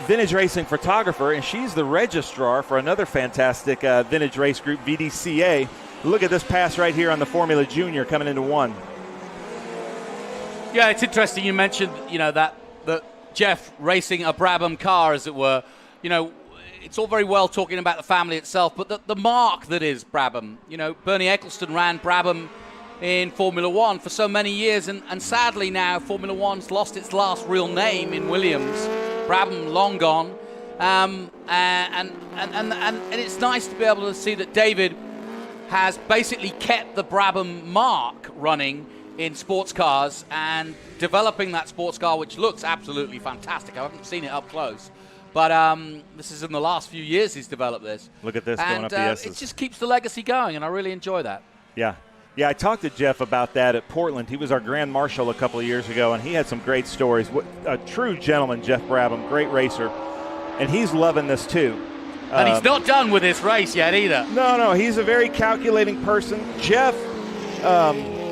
vintage racing photographer, and she's the registrar for another fantastic vintage race group, VDCA. Look at this pass right here on the Formula Junior coming into one. Yeah, it's interesting you mentioned, that Geoff racing a Brabham car, as it were. It's all very well talking about the family itself, but the mark that is Brabham. Bernie Eccleston ran Brabham in Formula One for so many years, and sadly now Formula One's lost its last real name in Williams. Brabham long gone, and it's nice to be able to see that David has basically kept the Brabham mark running in sports cars and developing that sports car, which looks absolutely fantastic. I haven't seen it up close. But this is in the last few years he's developed this. Look at this going up the S's. It just keeps the legacy going, and I really enjoy that. Yeah. Yeah, I talked to Geoff about that at Portland. He was our Grand Marshal a couple of years ago, and he had some great stories. A true gentleman, Geoff Brabham, great racer, and he's loving this too. And he's not done with this race yet either. No, he's a very calculating person. Geoff,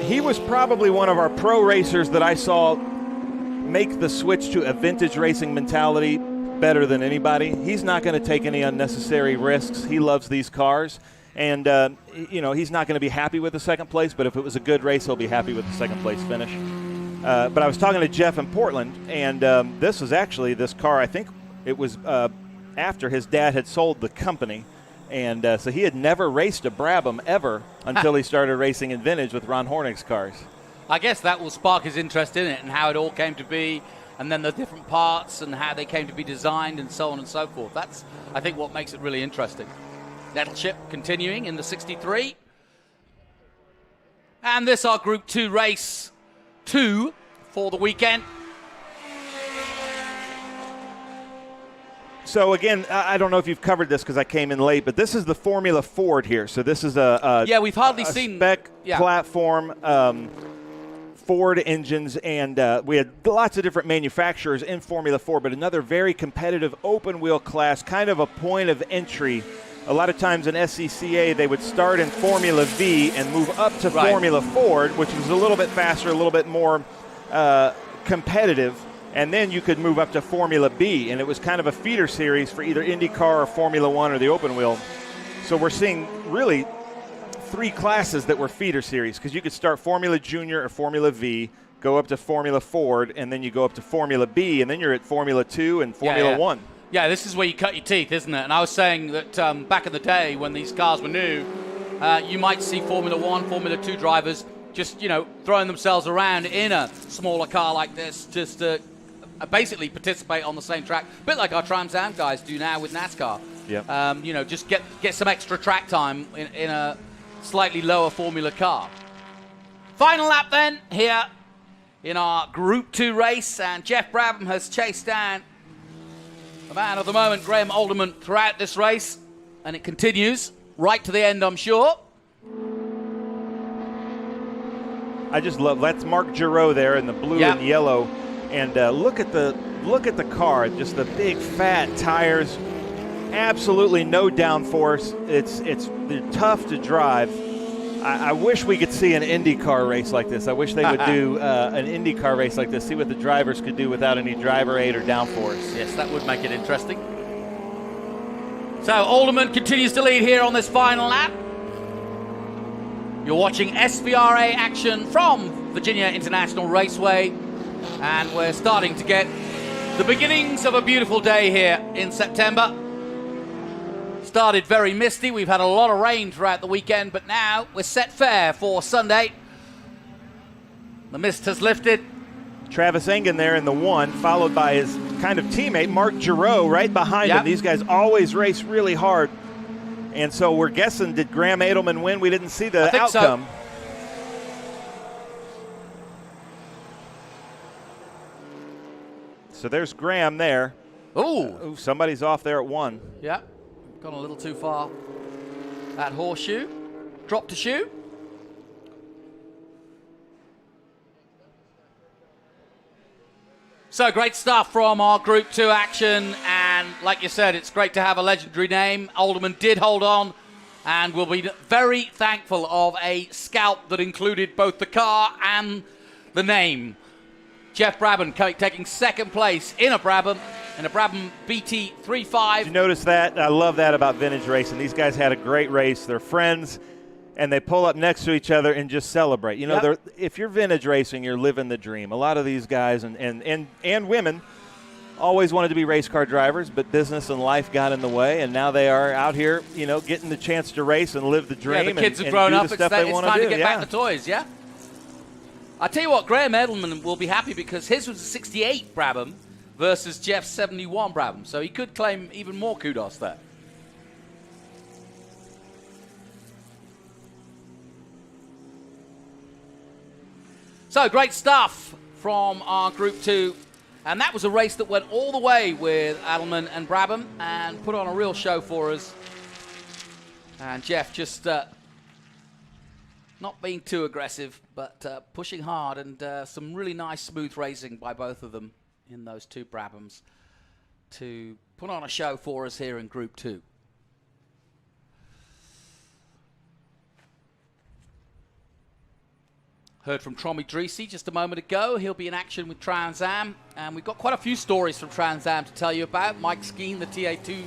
he was probably one of our pro racers that I saw make the switch to a vintage racing mentality better than anybody. He's not going to take any unnecessary risks. He loves these cars. And, he's not going to be happy with the second place, but if it was a good race, he'll be happy with the second place finish. But I was talking to Geoff in Portland, and this was actually this car, I think it was after his dad had sold the company. And so he had never raced a Brabham ever until he started racing in vintage with Ron Hornick's cars. I guess that will spark his interest in it and how it all came to be, and then the different parts and how they came to be designed and so on and so forth. That's, I think, what makes it really interesting. Nettleship continuing in the 63. And this our Group 2 race 2 for the weekend. So, again, I don't know if you've covered this because I came in late, but this is the Formula Ford here. So this is we've hardly seen spec platform, Ford engines, and we had lots of different manufacturers in Formula Ford, but another very competitive open-wheel class, kind of a point of entry. A lot of times in SCCA, they would start in Formula V and move up to Formula Ford, which was a little bit faster, a little bit more competitive, and then you could move up to Formula B, and it was kind of a feeder series for either IndyCar or Formula One or the open wheel. So we're seeing really 3 classes that were feeder series, because you could start Formula Junior or Formula V, go up to Formula Ford, and then you go up to Formula B, and then you're at Formula 2 and Formula 1. Yeah, this is where you cut your teeth, isn't it? And I was saying that back in the day when these cars were new, you might see Formula 1, Formula 2 drivers just, throwing themselves around in a smaller car like this just to basically participate on the same track. A bit like our Trans Am guys do now with NASCAR. Yep. Just get some extra track time in a slightly lower Formula car. Final lap then here in our Group 2 race, and Geoff Brabham has chased down the man of the moment, Graham Alderman, throughout this race, and it continues right to the end, I'm sure. I just love that's Mark Giroux there in the blue and yellow, and look at the car, just the big fat tires, absolutely no downforce. They're tough to drive. I wish we could see an IndyCar race like this. I wish they would do an IndyCar race like this, see what the drivers could do without any driver aid or downforce. Yes, that would make it interesting. So Alderman continues to lead here on this final lap. You're watching SVRA action from Virginia International Raceway, and we're starting to get the beginnings of a beautiful day here in September. Started very misty. We've had a lot of rain throughout the weekend, but now we're set fair for Sunday. The mist has lifted. Travis Engen there in the 1, followed by his kind of teammate, Mark Giroux, right behind him. These guys always race really hard. And so we're guessing, did Graham Edelman win? We didn't see the outcome. So there's Graham there. Ooh, somebody's off there at 1. Yeah. Gone a little too far. That horseshoe. Dropped a shoe. So great stuff from our Group 2 action. And like you said, it's great to have a legendary name. Alderman did hold on. And we'll be very thankful of a scalp that included both the car and the name. Geoff Brabham taking second place in a Brabham BT35. Did you notice that? I love that about vintage racing. These guys had a great race. They're friends, and they pull up next to each other and just celebrate. If you're vintage racing, you're living the dream. A lot of these guys and women always wanted to be race car drivers, but business and life got in the way, and now they are out here, getting the chance to race and live the dream. Yeah, the kids and have grown do up. the It's stuff they want time do. to get back the toys, yeah? I tell you what, Graham Edelman will be happy because his was a 68 Brabham versus Geoff's 71 Brabham, so he could claim even more kudos there. So, great stuff from our Group 2. And that was a race that went all the way with Adelman and Brabham and put on a real show for us. And Geoff just not being too aggressive, but pushing hard, and some really nice smooth racing by both of them in those two Brabhams to put on a show for us here in Group 2. Heard from Trommy Dreesy just a moment ago. He'll be in action with Trans Am. And we've got quite a few stories from Trans Am to tell you about. Mike Skeen, the TA2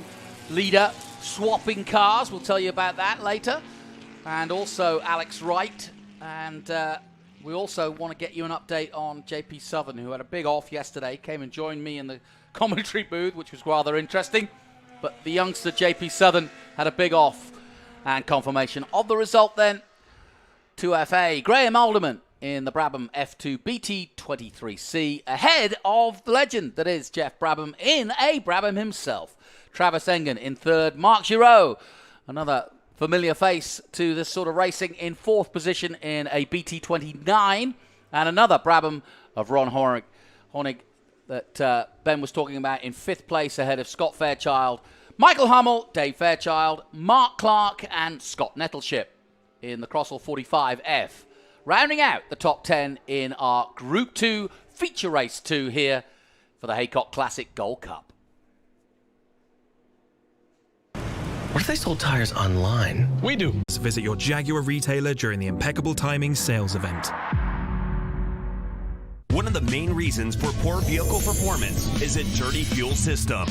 leader, swapping cars. We'll tell you about that later. And also Alex Wright. And we also want to get you an update on JP Southern, who had a big off yesterday. Came and joined me in the commentary booth, which was rather interesting. But the youngster JP Southern had a big off. And confirmation of the result then. 2FA, Graham Alderman in the Brabham F2 BT23C, ahead of the legend that is Geoff Brabham in a Brabham himself. Travis Engen in third, Mark Giraud, another familiar face to this sort of racing, in fourth position in a BT29, and another Brabham of Ron Honig that Ben was talking about in fifth place ahead of Scott Fairchild, Michael Hummel, Dave Fairchild, Mark Clark, and Scott Nettleship in the Crossall 45F. Rounding out the top 10 in our Group 2 feature race 2 here for the Heacock Classic Gold Cup. What if they sold tires online? We do. Visit your Jaguar retailer during the Impeccable Timing sales event. One of the main reasons for poor vehicle performance is a dirty fuel system.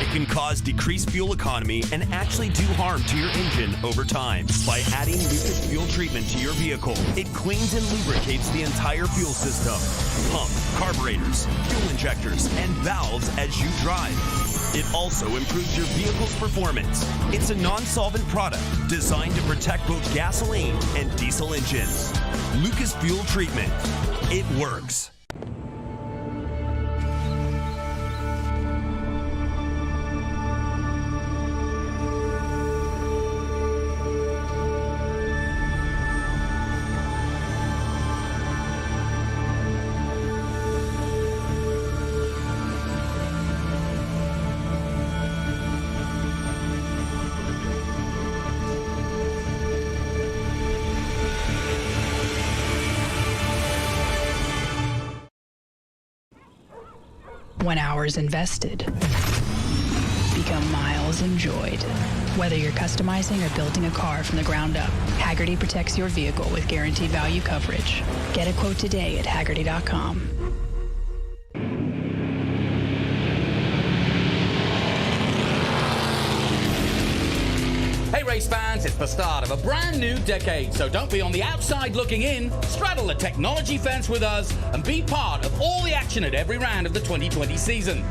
It can cause decreased fuel economy and actually do harm to your engine over time. By adding Lucas fuel treatment to your vehicle, it cleans and lubricates the entire fuel system. Pump, carburetors, fuel injectors, and valves as you drive. It also improves your vehicle's performance. It's a non-solvent product designed to protect both gasoline and diesel engines. Lucas Fuel Treatment. It works. When hours invested become miles enjoyed. Whether you're customizing or building a car from the ground up, Hagerty protects your vehicle with guaranteed value coverage. Get a quote today at Hagerty.com. Hey race fans, it's the start of a brand new decade, so don't be on the outside looking in. Straddle the technology fence with us and be part of all the action at every round of the 2020 season.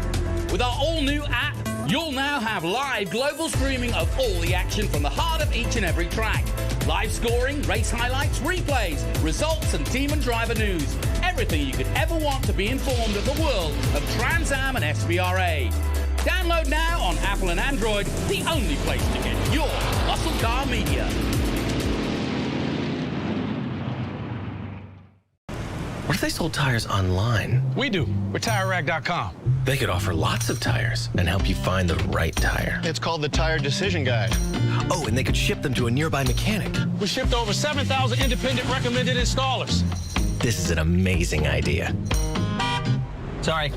With our all-new app, you'll now have live global streaming of all the action from the heart of each and every track. Live scoring, race highlights, replays, results, and team and driver news. Everything you could ever want to be informed of the world of Trans Am and SVRA. Download now on Apple and Android, the only place to get your muscle car media. What if they sold tires online? We do. We're TireRack.com. They could offer lots of tires and help you find the right tire. It's called the Tire Decision Guide. Oh, and they could ship them to a nearby mechanic. We shipped to over 7,000 independent recommended installers. This is an amazing idea. Sorry.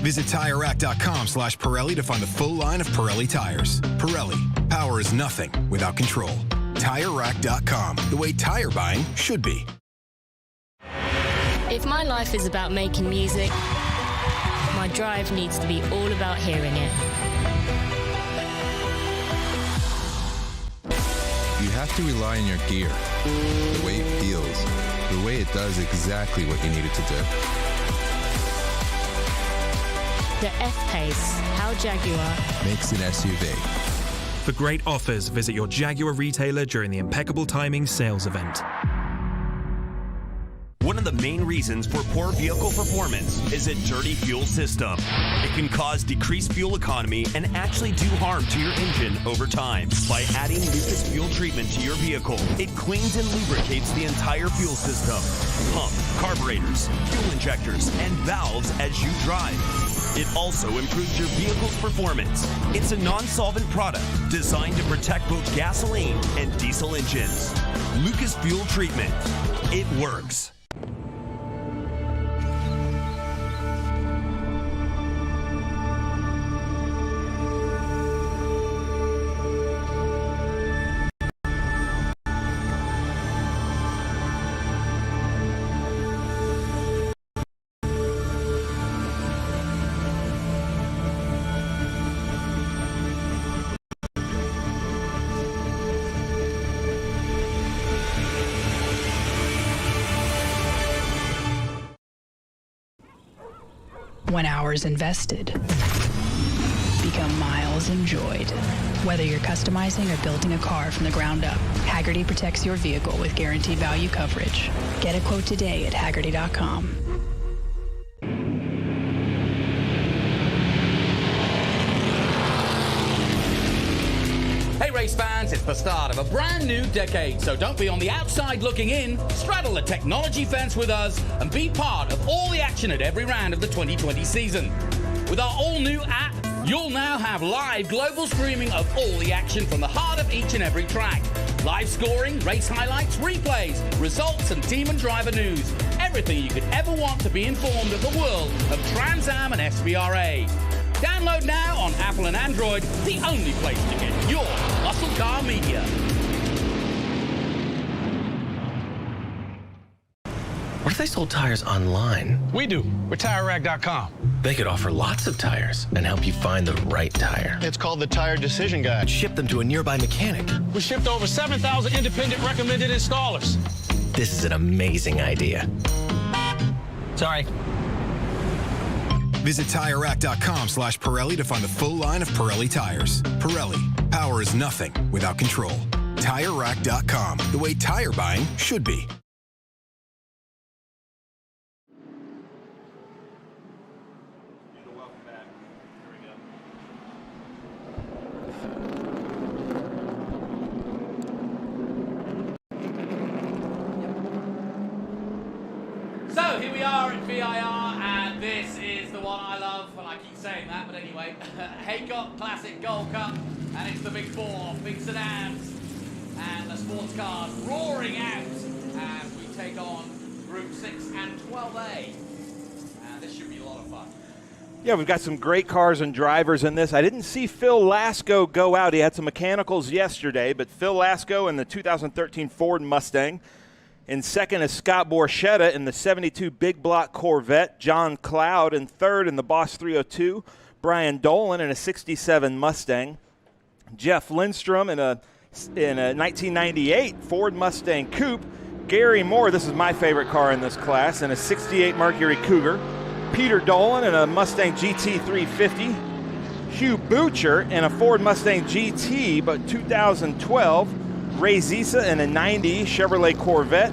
Visit TireRack.com/Pirelli to find the full line of Pirelli tires. Pirelli, power is nothing without control. TireRack.com, the way tire buying should be. If my life is about making music, my drive needs to be all about hearing it. You have to rely on your gear, the way it feels, the way it does exactly what you need it to do. The F-Pace, how Jaguar makes an SUV. For great offers, visit your Jaguar retailer during the Impeccable Timing sales event. One of the main reasons for poor vehicle performance is a dirty fuel system. It can cause decreased fuel economy and actually do harm to your engine over time. By adding Lucas Fuel Treatment to your vehicle, it cleans and lubricates the entire fuel system. Pump, carburetors, fuel injectors, and valves as you drive. It also improves your vehicle's performance. It's a non-solvent product designed to protect both gasoline and diesel engines. Lucas Fuel Treatment. It works. When hours invested become miles enjoyed. Whether you're customizing or building a car from the ground up, Hagerty protects your vehicle with guaranteed value coverage. Get a quote today at Hagerty.com. Hey race fans, it's the start of a brand new decade, so don't be on the outside looking in. Straddle the technology fence with us and be part of all the action at every round of the 2020 season. With our all-new app, you'll now have live global streaming of all the action from the heart of each and every track. Live scoring, race highlights, replays, results, and team and driver news. Everything you could ever want to be informed of the world of Trans Am and SVRA. Download now on Apple and Android, the only place to get your muscle car media. What if they sold tires online? We do. We're TireRack.com. They could offer lots of tires and help you find the right tire. It's called the Tire Decision Guide. Ship them to a nearby mechanic. We shipped over 7,000 independent recommended installers. This is an amazing idea. Sorry. Visit TireRack.com/Pirelli to find the full line of Pirelli tires. Pirelli, power is nothing without control. TireRack.com, the way tire buying should be. So here we are at VIR, and this is the one I love, and I keep saying that, but anyway, Heacock Classic Gold Cup, and it's the big four, big sedans, and the sports cars roaring out as we take on Group 6 and 12A, and this should be a lot of fun. Yeah, we've got some great cars and drivers in this. I didn't see Phil Lasco go out. He had some mechanicals yesterday, but Phil Lasco in the 2013 Ford Mustang. In second is Scott Borchetta in the 72 Big Block Corvette. John Cloud in third in the Boss 302. Brian Dolan in a 67 Mustang. Jeff Lindstrom in a 1998 Ford Mustang Coupe. Gary Moore, this is my favorite car in this class, in a 68 Mercury Cougar. Peter Dolan in a Mustang GT 350. Hugh Butcher in a Ford Mustang GT, but 2012. Ray Zisa in a 90 Chevrolet Corvette.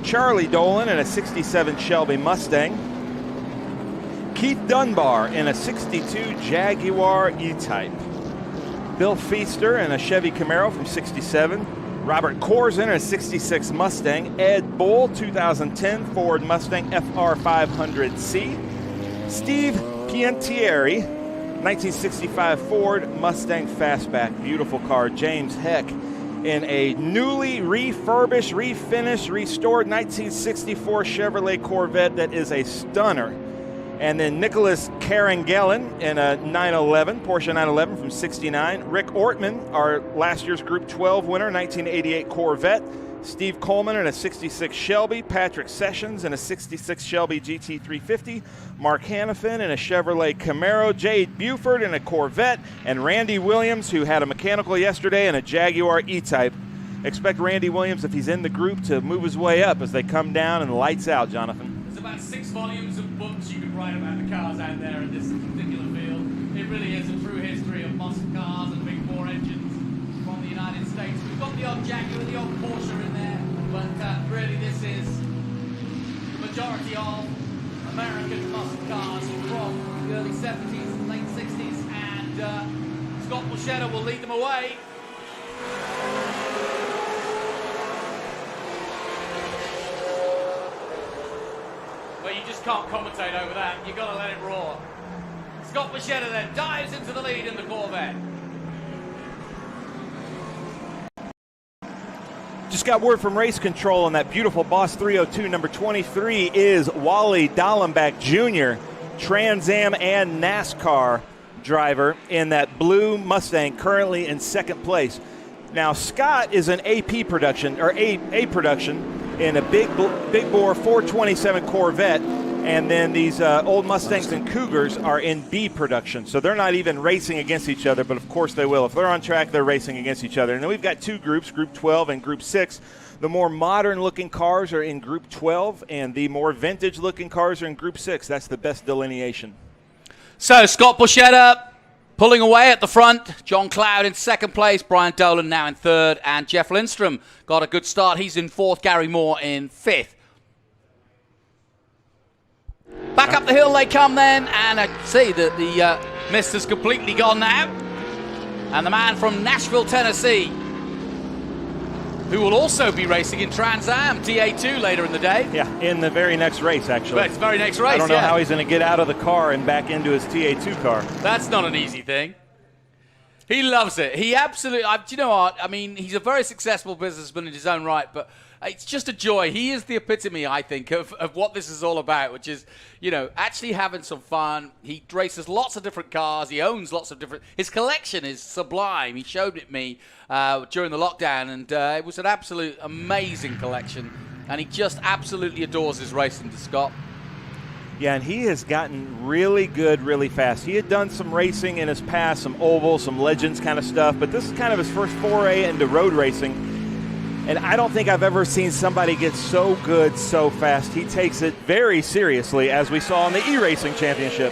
Charlie Dolan in a 67 Shelby Mustang. Keith Dunbar in a 62 Jaguar E-Type. Bill Feaster in a Chevy Camaro from 67. Robert Corzin in a 66 Mustang. Ed Bull, 2010 Ford Mustang FR500C. Steve Piantieri, 1965 Ford Mustang Fastback. Beautiful car. James Heck in a newly refurbished, refinished, restored 1964 Chevrolet Corvette that is a stunner. And then Nicholas Carangellen in a 911, Porsche 911 from 69. Rick Ortman, our last year's Group 12 winner, 1988 Corvette. Steve Coleman in a 66 Shelby. Patrick Sessions in a 66 Shelby GT350. Mark Hannafin in a Chevrolet Camaro. Jade Buford in a Corvette. And Randy Williams, who had a mechanical yesterday, in a Jaguar E-Type. Expect Randy Williams, if he's in the group, to move his way up as they come down and lights out, Jonathan. There's about 6 volumes of books you could write about the cars out there in this particular field. It really is a true history of muscle cars and big bore engines from the United States. We've got the odd Jaguar, the odd Porsche in there, but really this is majority of American muscle cars from the early 70s, late 60s, and Scott Borchetta will lead them away. But you just can't commentate over that. You've got to let it roar. Scott Borchetta then dives into the lead in the Corvette. Just got word from race control on that beautiful Boss 302. Number 23 is Wally Dallenbach Jr., Trans Am and NASCAR driver in that blue Mustang, currently in second place. Now, Scott is an AP production, or A production, in a big bore 427 Corvette, and then these old Mustangs and Cougars are in B production. So they're not even racing against each other, but of course they will. If they're on track, they're racing against each other. And then we've got two groups, Group 12 and Group 6. The more modern-looking cars are in Group 12, and the more vintage-looking cars are in Group 6. That's the best delineation. So Scott Borchetta pulling away at the front. John Cloud in second place. Brian Dolan now in third. And Jeff Lindstrom got a good start. He's in fourth. Gary Moore in fifth. Back up the hill they come then. And I see that the mist has completely gone now. And the man from Nashville, Tennessee, who will also be racing in Trans Am TA2 later in the day. Yeah, in the very next race, actually. But it's the very next race, I don't know how he's going to get out of the car and back into his TA2 car. That's not an easy thing. He loves it. He absolutely, do you know what? I mean, he's a very successful businessman in his own right, but it's just a joy. He is the epitome, I think, of what this is all about, which is, actually having some fun. He races lots of different cars. He owns lots of different... His collection is sublime. He showed it me during the lockdown, and it was an absolute amazing collection. And he just absolutely adores his racing, to Scott. Yeah, and he has gotten really good really fast. He had done some racing in his past, some oval, some Legends kind of stuff, but this is kind of his first foray into road racing. And I don't think I've ever seen somebody get so good so fast. He takes it very seriously, as we saw in the E-Racing Championship.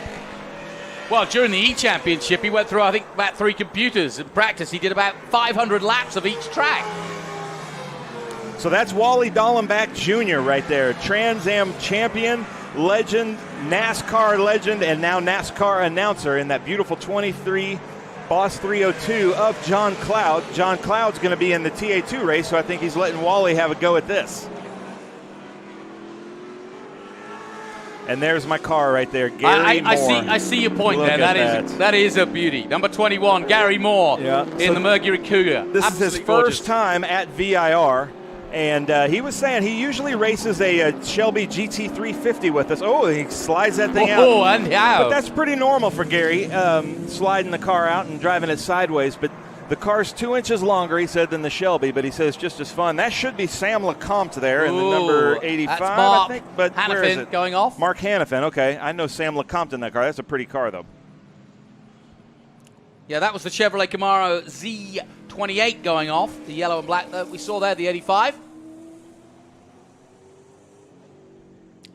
Well, during the E-Championship, he went through, I think, about 3 computers in practice. He did about 500 laps of each track. So that's Wally Dallenbach Jr. right there. Trans Am champion, legend, NASCAR legend, and now NASCAR announcer in that beautiful 23 Boss 302 of John Cloud. John Cloud's going to be in the TA2 race, so I think he's letting Wally have a go at this. And there's my car right there, Gary Moore. I see your point there. That is a beauty. Number 21, Gary Moore in the Mercury Cougar. This is his first time at VIR. And he was saying he usually races a Shelby GT350 with us. Oh, he slides that thing out. Oh, and how? But that's pretty normal for Gary, sliding the car out and driving it sideways. But the car's 2 inches longer, he said, than the Shelby. But he says just as fun. That should be Sam LeCompte there in the number 85, I think. But Hannafin where is it? Going off. Mark Hannafin. Okay, I know Sam LeCompte in that car. That's a pretty car, though. Yeah, that was the Chevrolet Camaro Z28 going off. The yellow and black that we saw there, the 85.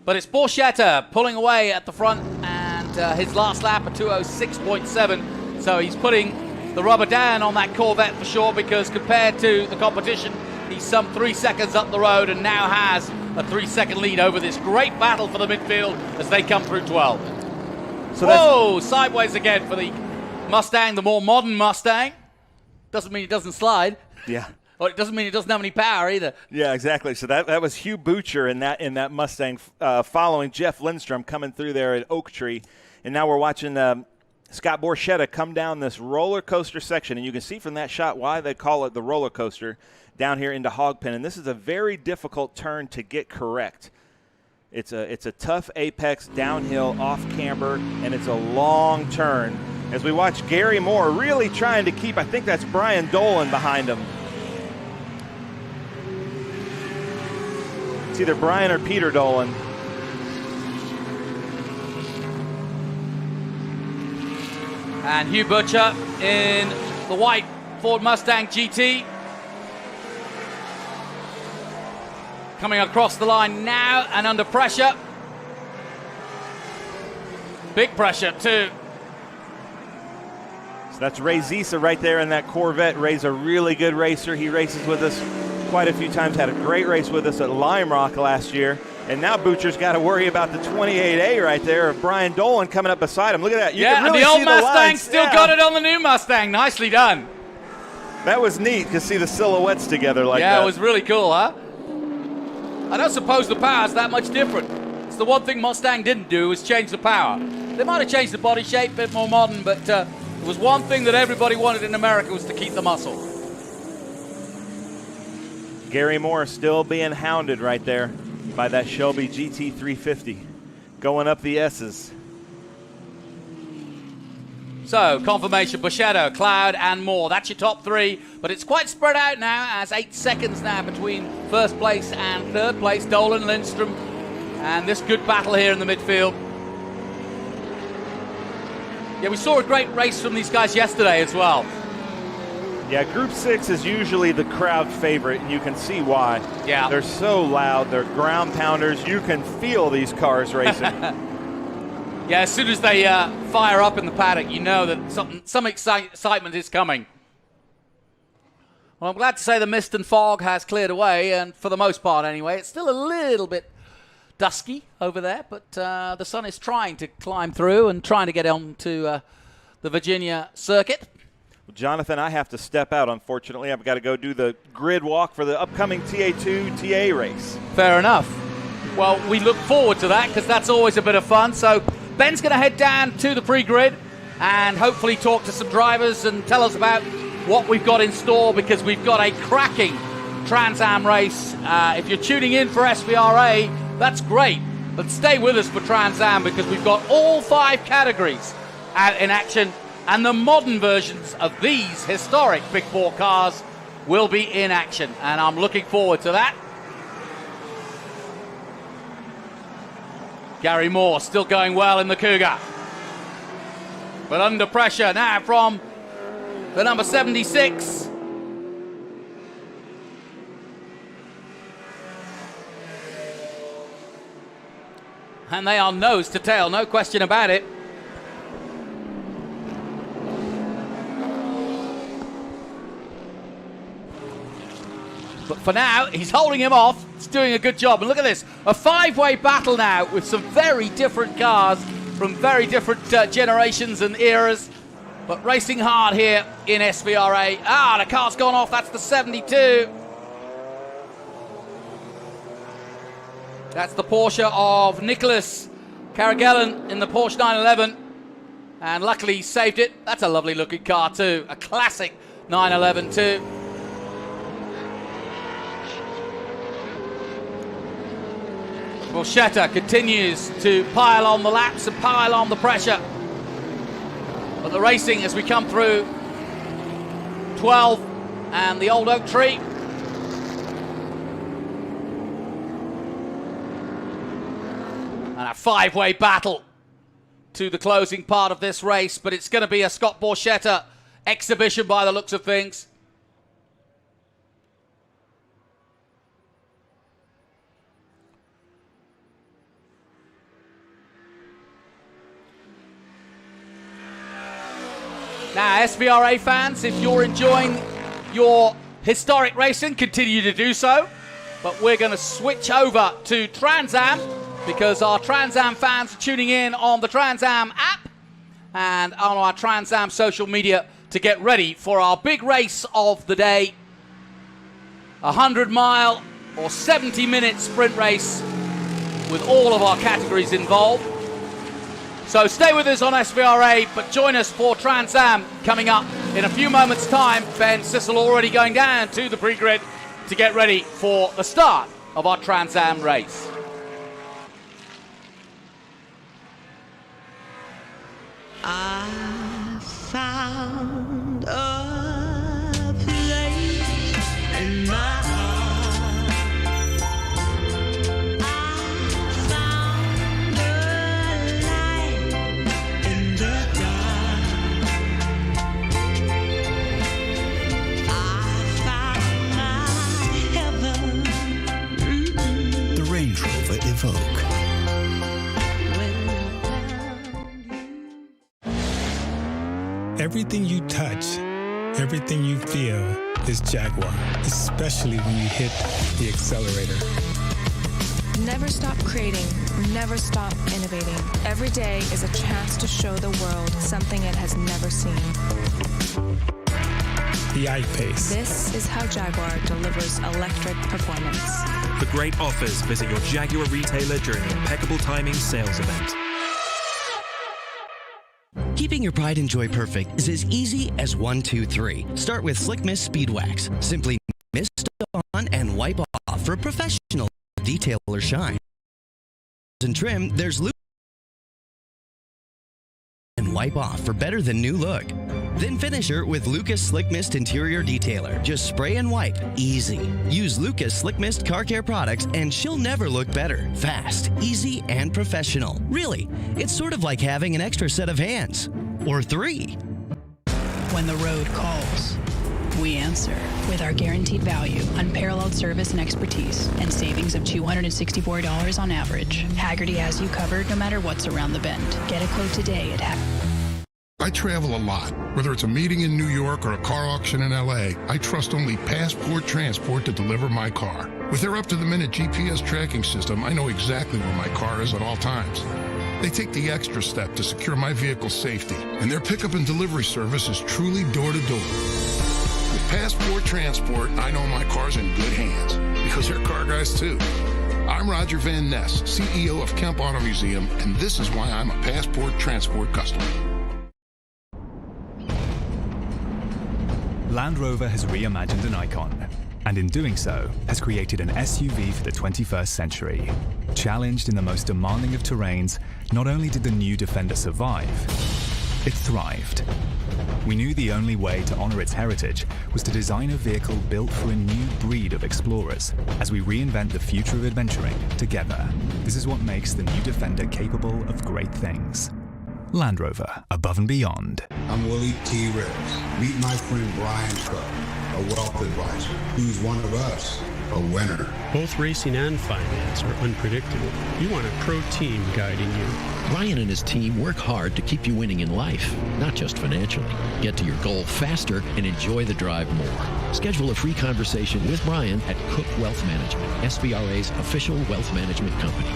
But it's Borchetta pulling away at the front, and his last lap, a 206.7. So he's putting the rubber down on that Corvette for sure, because compared to the competition, he's some 3 seconds up the road and now has a 3-second lead over this great battle for the midfield as they come through 12. So whoa, sideways again for the Mustang, the more modern Mustang. Doesn't mean it doesn't slide. Yeah. Or it doesn't mean it doesn't have any power either. Yeah, exactly. So that was Hugh Butcher in that Mustang following Jeff Lindstrom coming through there at Oak Tree. And now we're watching Scott Borchetta come down this roller coaster section. And you can see from that shot why they call it the roller coaster down here into Hogpen. And this is a very difficult turn to get correct. It's a tough apex downhill off camber, and it's a long turn. As we watch Gary Moore really trying to keep, I think that's Brian Dolan behind him. It's either Brian or Peter Dolan. And Hugh Butcher in the white Ford Mustang GT. Coming across the line now and under pressure. Big pressure too. So that's Ray Zisa right there in that Corvette. Ray's a really good racer. He races with us quite a few times. Had a great race with us at Lime Rock last year. And now Butcher's got to worry about the 28A right there of Brian Dolan coming up beside him. Look at that. You can really and the old see Mustang the still got it on the new Mustang. Nicely done. That was neat to see the silhouettes together like that. Yeah, it was really cool, huh? I don't suppose the power's that much different. It's the one thing Mustang didn't do was change the power. They might have changed the body shape, a bit more modern, but it was one thing that everybody wanted in America was to keep the muscle. Gary Moore still being hounded right there by that Shelby GT350. Going up the S's. So, confirmation, Buscetto, Cloud, and Moore. That's your top three, but it's quite spread out now, as 8 seconds now between first place and third place. Dolan, Lindstrom, and this good battle here in the midfield. Yeah, we saw a great race from these guys yesterday as well. Yeah, Group 6 is usually the crowd favorite, and you can see why. Yeah. They're so loud, they're ground pounders. You can feel these cars racing. Yeah, as soon as they fire up in the paddock, you know that some excitement is coming. Well, I'm glad to say the mist and fog has cleared away, and for the most part anyway. It's still a little bit dusky over there, but the sun is trying to climb through and trying to get on to the Virginia circuit. Well, Jonathan, I have to step out, unfortunately. I've got to go do the grid walk for the upcoming TA2 TA race. Fair enough. Well, we look forward to that because that's always a bit of fun. So Ben's going to head down to the pre-grid and hopefully talk to some drivers and tell us about what we've got in store, because we've got a cracking Trans Am race. If you're tuning in for SVRA, that's great. But stay with us for Trans Am because we've got all 5 categories in action, and the modern versions of these historic Big 4 cars will be in action. And I'm looking forward to that. Gary Moore still going well in the Cougar. But under pressure now from the number 76. And they are nose to tail, no question about it. But for now, he's holding him off. He's doing a good job. And look at this, a 5-way battle now with some very different cars from very different generations and eras. But racing hard here in SVRA. The car's gone off. That's the 72. That's the Porsche of Nicholas Caragellon in the Porsche 911. And luckily he saved it. That's a lovely looking car too. A classic 911 too. Buscetto continues to pile on the laps and pile on the pressure. But the racing as we come through 12 and the Old Oak Tree. And a 5-way battle to the closing part of this race, but it's going to be a Scott Borchetta exhibition by the looks of things. Now, SVRA fans, if you're enjoying your historic racing, continue to do so. But we're going to switch over to Trans Am because our Trans Am fans are tuning in on the Trans Am app and on our Trans Am social media to get ready for our big race of the day. 100-mile or 70-minute sprint race with all of our categories involved. So stay with us on SVRA, but join us for Trans Am coming up in a few moments' time. Ben Sissel already going down to the pre-grid to get ready for the start of our Trans Am race. I found a place in my heart. I found a light in the dark. I found my heaven. The Range Rover Evoque. Everything you touch, everything you feel is Jaguar, especially when you hit the accelerator. Never stop creating, never stop innovating. Every day is a chance to show the world something it has never seen. The I-Pace. This is how Jaguar delivers electric performance. For great offers, visit your Jaguar retailer during the Impeccable Timing sales event. Keeping your pride and joy perfect is as easy as 1, 2, 3. Start with Slick Mist Speed Wax. Simply mist on and wipe off for professional detail or shine. And trim, there's loop and wipe off for better than new look. Then finish her with Lucas Slick Mist Interior Detailer. Just spray and wipe. Easy. Use Lucas Slick Mist car care products and she'll never look better. Fast, easy, and professional. Really, it's sort of like having an extra set of hands. Or 3. When the road calls, we answer with our guaranteed value, unparalleled service and expertise, and savings of $264 on average. Haggerty has you covered no matter what's around the bend. Get a quote today at Haggerty. I travel a lot. Whether it's a meeting in New York or a car auction in LA, I trust only Passport Transport to deliver my car. With their up-to-the-minute GPS tracking system, I know exactly where my car is at all times. They take the extra step to secure my vehicle's safety, and their pickup and delivery service is truly door-to-door. With Passport Transport, I know my car's in good hands, because they're car guys too. I'm Roger Van Ness, CEO of Kemp Auto Museum, and this is why I'm a Passport Transport customer. Land Rover has reimagined an icon, and in doing so, has created an SUV for the 21st century. Challenged in the most demanding of terrains, not only did the new Defender survive, it thrived. We knew the only way to honor its heritage was to design a vehicle built for a new breed of explorers, as we reinvent the future of adventuring together. This is what makes the new Defender capable of great things. Land Rover, above and beyond. I'm Willie T. Ricks. Meet my friend Brian Cook, a wealth advisor, who's one of us, a winner. Both racing and finance are unpredictable. You want a pro team guiding you. Brian and his team work hard to keep you winning in life, not just financially. Get to your goal faster and enjoy the drive more. Schedule a free conversation with Brian at Cook Wealth Management, SVRA's official wealth management company.